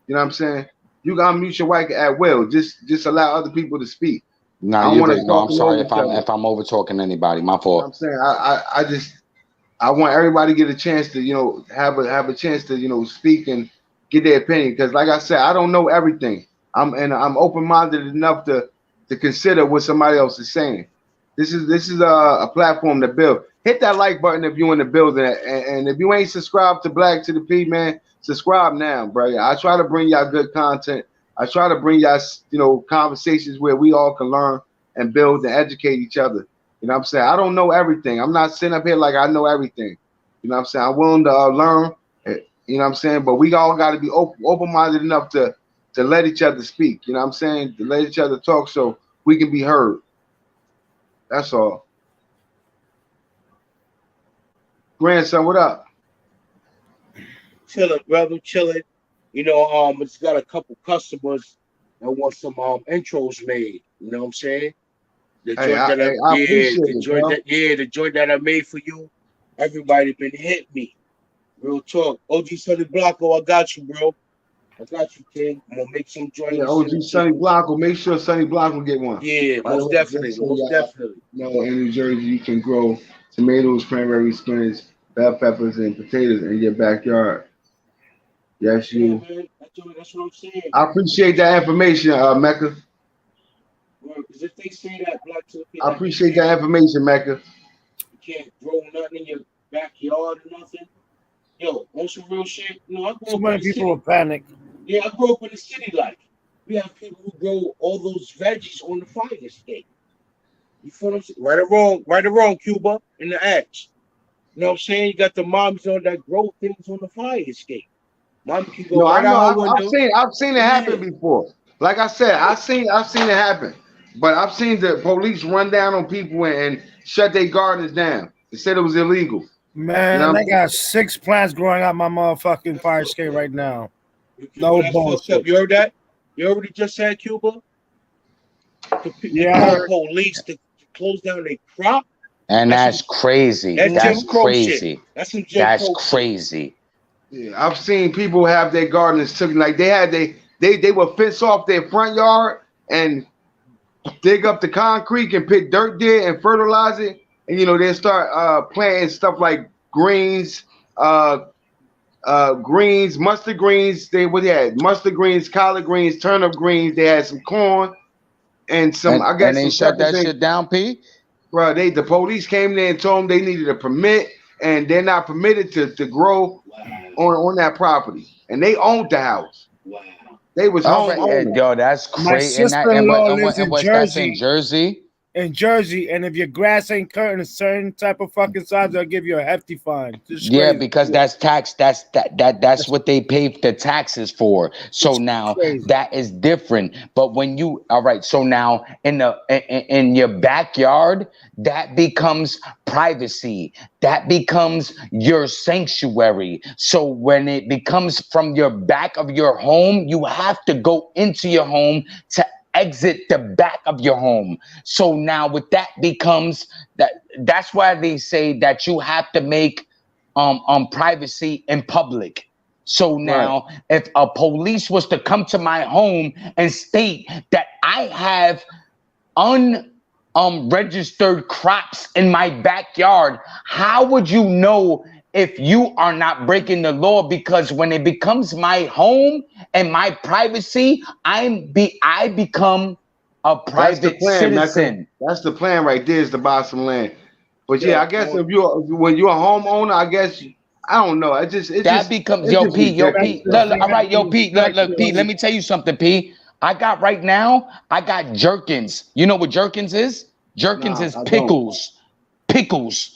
You know what I'm saying? You can unmute your mic at will. Just allow other people to speak. No, I'm sorry if I'm over talking anybody. My fault. You know what I'm saying I want everybody to get a chance to have a chance to speak and get their opinion, because like I said, I don't know everything. I'm open-minded enough to consider what somebody else is saying. This is a platform to build. Hit that like button if you're in the building, and if you ain't subscribed to Black to the P, man, subscribe now, bro. I try to bring y'all good content. I try to bring y'all conversations where we all can learn and build and educate each other. You know what I'm saying? I don't know everything. I'm not sitting up here like I know everything. You know what I'm saying? I'm willing to learn. You know what I'm saying? But we all got to be open-minded enough to let each other speak. You know what I'm saying? To let each other talk so we can be heard. That's all. Grandson, what up? Chilling, brother, chilling. I just got a couple customers that want some intros made. You know what I'm saying? The joint that I made for you. Everybody been hit me. Real talk. OG Sonny Blanco, I got you, bro. I got you, King. I'm gonna make some joints. Yeah, OG Sonny Blanco. Make sure Sonny Blanco get one. Yeah, most definitely. In New Jersey, you can grow tomatoes, cranberry, spinach, bell peppers, and potatoes in your backyard. Yes, you. Yeah, man. That's what I'm saying. I appreciate that information, Mecca. Because if they say that, Black to the P, I appreciate that information, Mecca. You can't grow nothing in your backyard or nothing. Yo, on some real shit. I grew so many people will panic. Yeah, I grew up in the city life. We have people who grow all those veggies on the fire escape. You feel what I'm saying? Right or wrong, Cuba, in the axe. You know what I'm saying? You got the moms on that grow things on the fire escape. Mom can go right out her window. I've seen it happen before. Like I said, I've seen it happen. But I've seen the police run down on people and shut their gardens down. They said it was illegal. Man, I got 6 plants growing out my motherfucking fire escape right now. No bullshit. You heard that? You heard what he just said, Cuba? The police to close down their crop. And that's crazy. That's crazy. That's crazy. Yeah, I've seen people have their gardens took, like they would fence off their front yard and dig up the concrete and put dirt there and fertilize it. And they start planting stuff like greens, mustard greens. They had mustard greens, collard greens, turnip greens. They had some corn and some. I guess. And they shut that shit down, P. Bro, the police came there and told them they needed a permit, and they're not permitted to grow on that property. And they owned the house. Wow. They was home. Yo, that's crazy. My sister-in-law lives in Jersey. In Jersey. In Jersey, and if your grass ain't cut in a certain type of fucking size, they'll give you a hefty fine. Yeah, because that's tax. That's what they pay the taxes for. So now that is different. But when you so now in your backyard, that becomes privacy. That becomes your sanctuary. So when it becomes from your back of your home, you have to go into your home to exit the back of your home. So now with that becomes that's why they say that you have to make privacy in public. So now if a police was to come to my home and state that I have registered crops in my backyard, how would you know if you are not breaking the law? Because when it becomes my home and my privacy, I become a private citizen. That's the plan right there, is to buy some land. But I guess when you're a homeowner, I guess I don't know. That becomes yo P. Look, all right, yo P. Look, P. Let me tell you something, P. I got Jerkins. You know what Jerkins is? Jerkins is pickles. Pickles.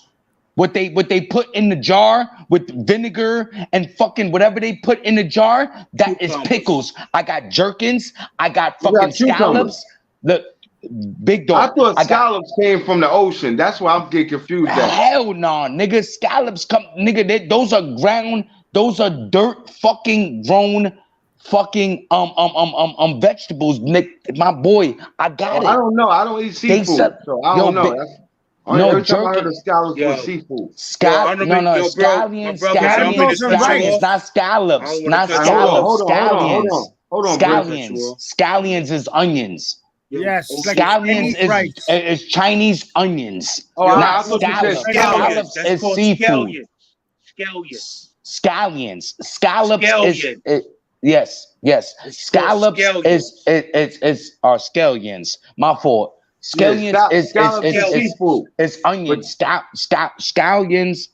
What they put in the jar with vinegar and fucking whatever they put in the jar. That is pickles. I got gherkins. I got fucking scallops. Look, big dog. I thought scallops came from the ocean. That's why I'm getting confused. Hell no, nigga. Scallops come, nigga. Those are ground. Those are dirt fucking grown fucking vegetables. Nick, my boy, I got it. I don't know. I don't eat seafood, so I don't know. Every time I heard of scallops was seafood. Scallions, not scallops. Not scallops. Hold on. Scallions is onions. Yes, scallions is Chinese onions. Oh, not scallops. Scallops is seafood. Scallions. Scallops is yes. Scallops is scallions. My fault. Scallions is seafood. It's onions. Scallions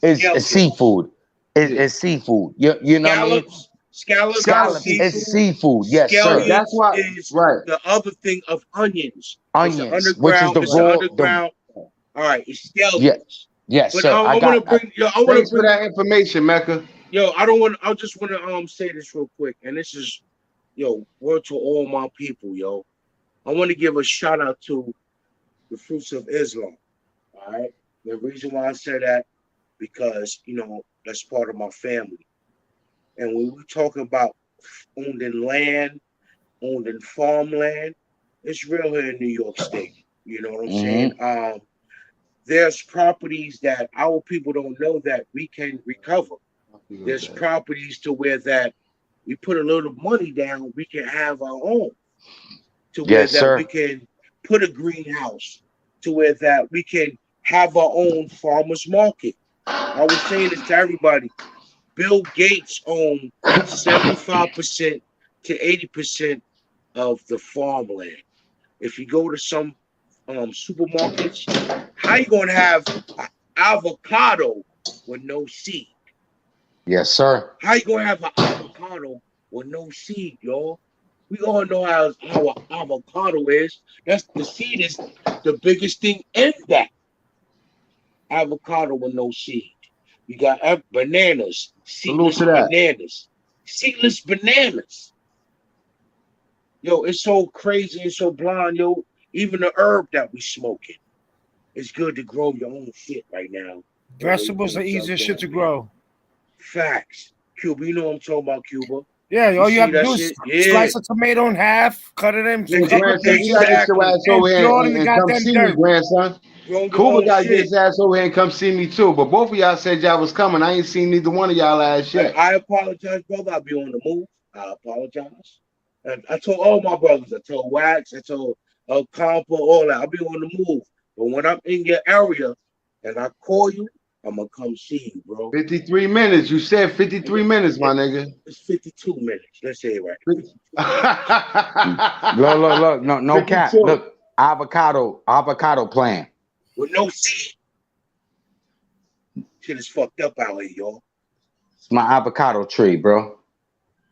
is seafood. It's seafood. You know what I mean? Scallops is seafood. Yes, scallions sir. That's why. Is right. The other thing of onions. Onions, which is the raw. Underground. All right, it's scallions. Yes, but sir. I want to bring. I want to bring that information, Mecca. Yo, I just want to say this real quick, and this is, word to all my people, yo. I want to give a shout out to the Fruits of Islam. All right, the reason why I say that, because that's part of my family, and when we talk about owning land, owning farmland, it's real here in New York State. You know what I'm saying? There's properties that our people don't know that we can recover. There's properties to where that we put a little money down, we can have our own. To where that we can put a greenhouse, to where that we can have our own farmers market. I was saying this to everybody. Bill Gates owns 75% to 80% of the farmland. If you go to some supermarkets, how you gonna have avocado with no seed? Yes, sir. How you gonna have an avocado with no seed, y'all? We all know how an avocado is. The seed is the biggest thing in that. Avocado with no seed. You got bananas, seedless bananas, seedless bananas. Yo, it's so crazy and so blind, yo. Even the herb that we smoking, it's good to grow your own shit right now. Vegetables are easier shit to grow. Facts. Cuba, you know what I'm talking about, Cuba. Yeah, all you have to do is slice a tomato in half, cut it in. Grandson, you gotta get your ass over here and come see me, grandson. Cuba gotta get his ass over here and come see me too. But both of y'all said y'all was coming. I ain't seen neither one of y'all ass yet. I apologize, brother. I'll be on the move. I apologize. And I told all my brothers. I told Wax. I told Compo, all that. I'll be on the move. But when I'm in your area and I call you, I'm gonna come see you, bro. 53 minutes. You said 53 minutes, my nigga. It's 52 minutes. Let's say it right. Look. No cap. Look, avocado plant. With no seed. Shit is fucked up out here, y'all. It's my avocado tree, bro. All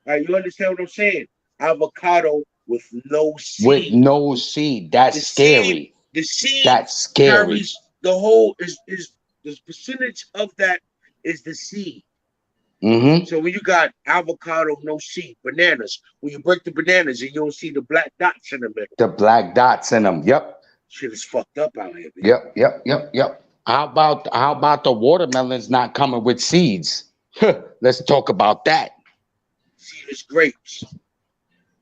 right, you understand what I'm saying? Avocado with no seed. With no seed. That's scary. The seed. That's scary. Carries the whole is the percentage of that is the seed. Mm-hmm. So when you got avocado, no seed, bananas, when you break the bananas and you don't see the black dots in the middle. The black dots in them. Yep. Shit is fucked up out here. Man. Yep. How about the watermelons not coming with seeds? Let's talk about that. Seedless grapes.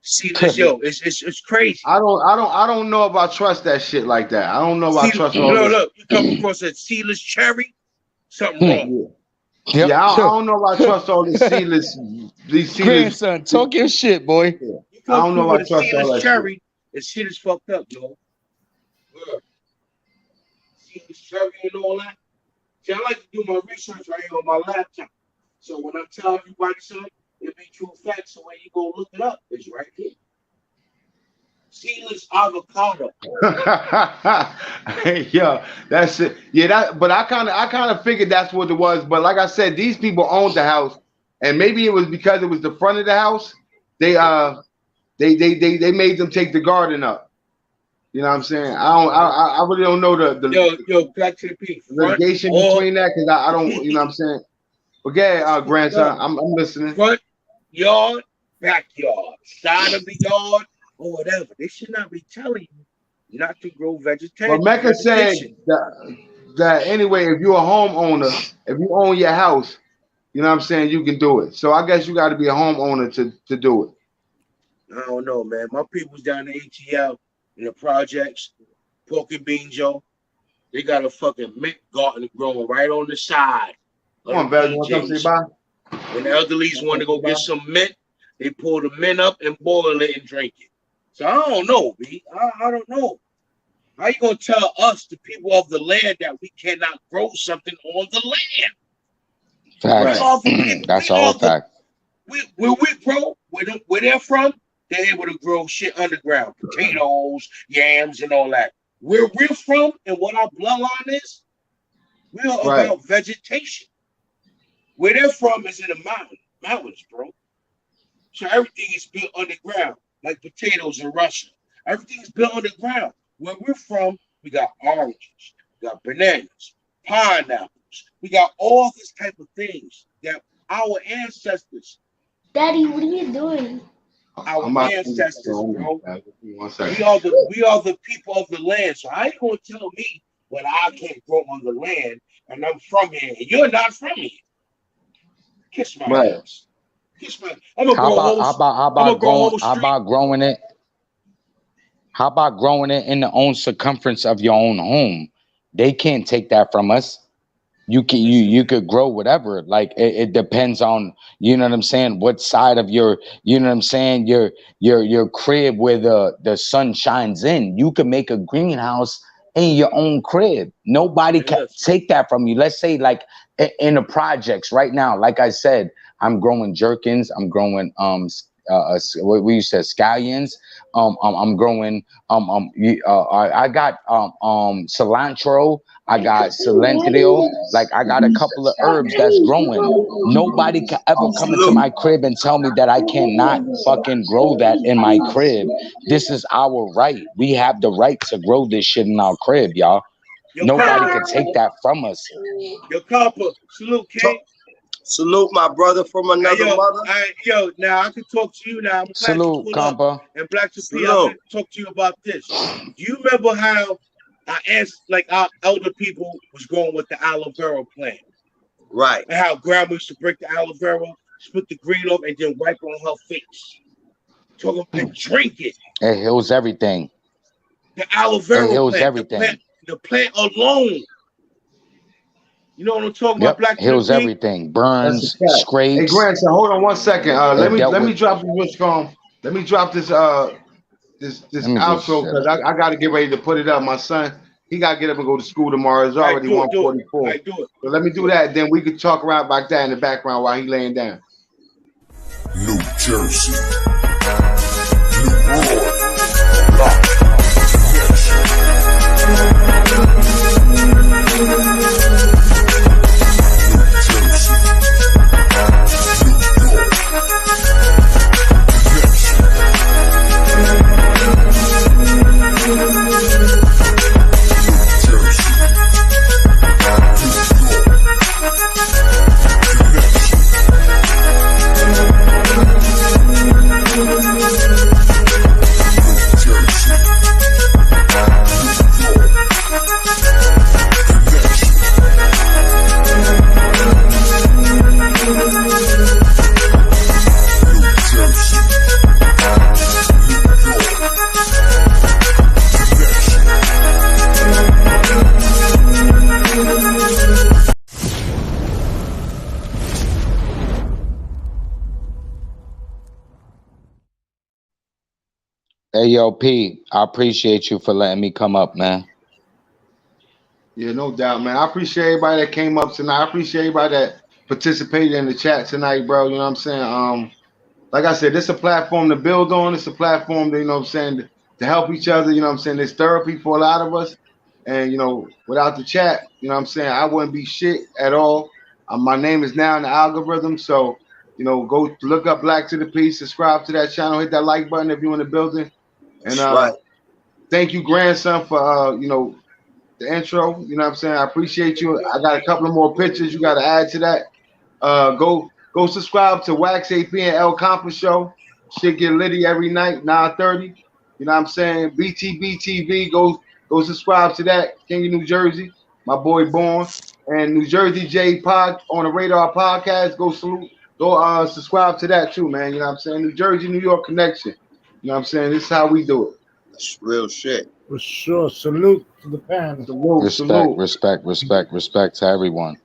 Seedless, yo, it's crazy. I don't know if I trust that shit like that. I don't know if I trust all this. Look, you come across a seedless cherry, something wrong. Yep. Yeah, I don't know if I trust all these seedless. Grandson, talk your shit, boy. You I don't know if I trust all that cherry. shit. This shit is fucked up, yo. Seedless cherry and all that. See, I like to do my research right here on my laptop. So when I tell everybody something, it be true facts. So when you go look it up, it's right here. Seedless avocado. Yeah, that's it. Yeah, but I kind of figured that's what it was. But like I said, these people owned the house, and maybe it was because it was the front of the house. They made them take the garden up. You know what I'm saying? I really don't know yo, back to the piece. litigation between that because I don't, you know what I'm saying? But yeah, grandson, I'm listening. Front yard, backyard, side of the yard, or whatever. They should not be telling you not to grow vegetation. But Mecca said that anyway, if you're a homeowner, if you own your house, you know what I'm saying, you can do it. So I guess you got to be a homeowner to do it. I don't know, man. My people's down in ATL in the projects, pork and beans, yo. They got a fucking mint garden growing right on the side. Come on, Val, you want to come say bye? When the elderlies want to go get some mint, they pull the mint up and boil it and drink it. So I don't know, B. I don't know. How you gonna tell us, the people of the land, that we cannot grow something on the land? Facts. That's all fact. Where we grow, where they're from, they're able to grow shit underground, potatoes, yams, and all that. Where we're from and what our bloodline is, we're about vegetation. Where they're from is in the mountains, bro. So everything is built underground, like potatoes in Russia. Everything is built underground. Where we're from, we got oranges, we got bananas, pineapples. We got all this type of things that our ancestors. Daddy, what are you doing? Our ancestors, bro. We are the people of the land. So I ain't gonna tell me what I can't grow on the land, and I'm from here. And you're not from here. Kiss my ass. Kiss my. I'm gonna How about growing it? How about growing it in the own circumference of your own home? They can't take that from us. You could grow whatever. Like it depends on, you know what I'm saying, what side of your, you know what I'm saying, your crib where the sun shines in. You can make a greenhouse in your own crib. Nobody can take that from you. Let's say like in the projects right now, like I said, I'm growing jerkins, I'm growing what we used to scallions. I'm growing. I got cilantro. I got cilantro. Like I got a couple of herbs that's growing. Nobody can ever come into my crib and tell me that I cannot fucking grow that in my crib. This is our right. We have the right to grow this shit in our crib, y'all. Nobody can take that from us. Yo, Copper, salute, King. Salute my brother from another mother. Now I can talk to you now. Salute, Compa. And Black to P, I can talk to you about this. Do you remember how I asked, like our elder people was going with the aloe vera plant? Right. And how grandma used to break the aloe vera, split the green off, and then wipe it on her face. Talking and drink it. It heals everything. The aloe vera it heals plant, everything. The plant alone. You know what I'm talking about? Black heals everything. Burns, scrapes. Hey, grandson, hold on one second. Let me drop this song. Let me drop this this outro because I got to get ready to put it up. My son, he got to get up and go to school tomorrow. It's already 1:44. So let me do that. Then we can talk around about that in the background while he laying down. New Jersey, New York, Hey, yo, P, I appreciate you for letting me come up, man. Yeah, no doubt, man. I appreciate everybody that came up tonight. I appreciate everybody that participated in the chat tonight, bro. You know what I'm saying? Like I said, this is a platform to build on. It's a platform to, you know what I'm saying, to help each other. You know what I'm saying? There's therapy for a lot of us. And, you know, without the chat, you know what I'm saying, I wouldn't be shit at all. My name is now in the algorithm. So, you know, go look up Black to the P, subscribe to that channel, hit that like button if you're in the building. And Thank you, grandson, for you know, the intro. You know what I'm saying? I appreciate you. I got a couple of more pictures you got to add to that. Go subscribe to Wax AP and El Compa Show. Shit get litty every night, 9:30. You know what I'm saying? BTB TV, go subscribe to that. King of New Jersey, my boy Born. And New Jersey J Pod on the Radar Podcast. Go subscribe to that too, man. You know what I'm saying? New Jersey, New York connection. You know what I'm saying? This is how we do it. That's real shit. For sure. Salute to the panel. Salute. Respect to everyone.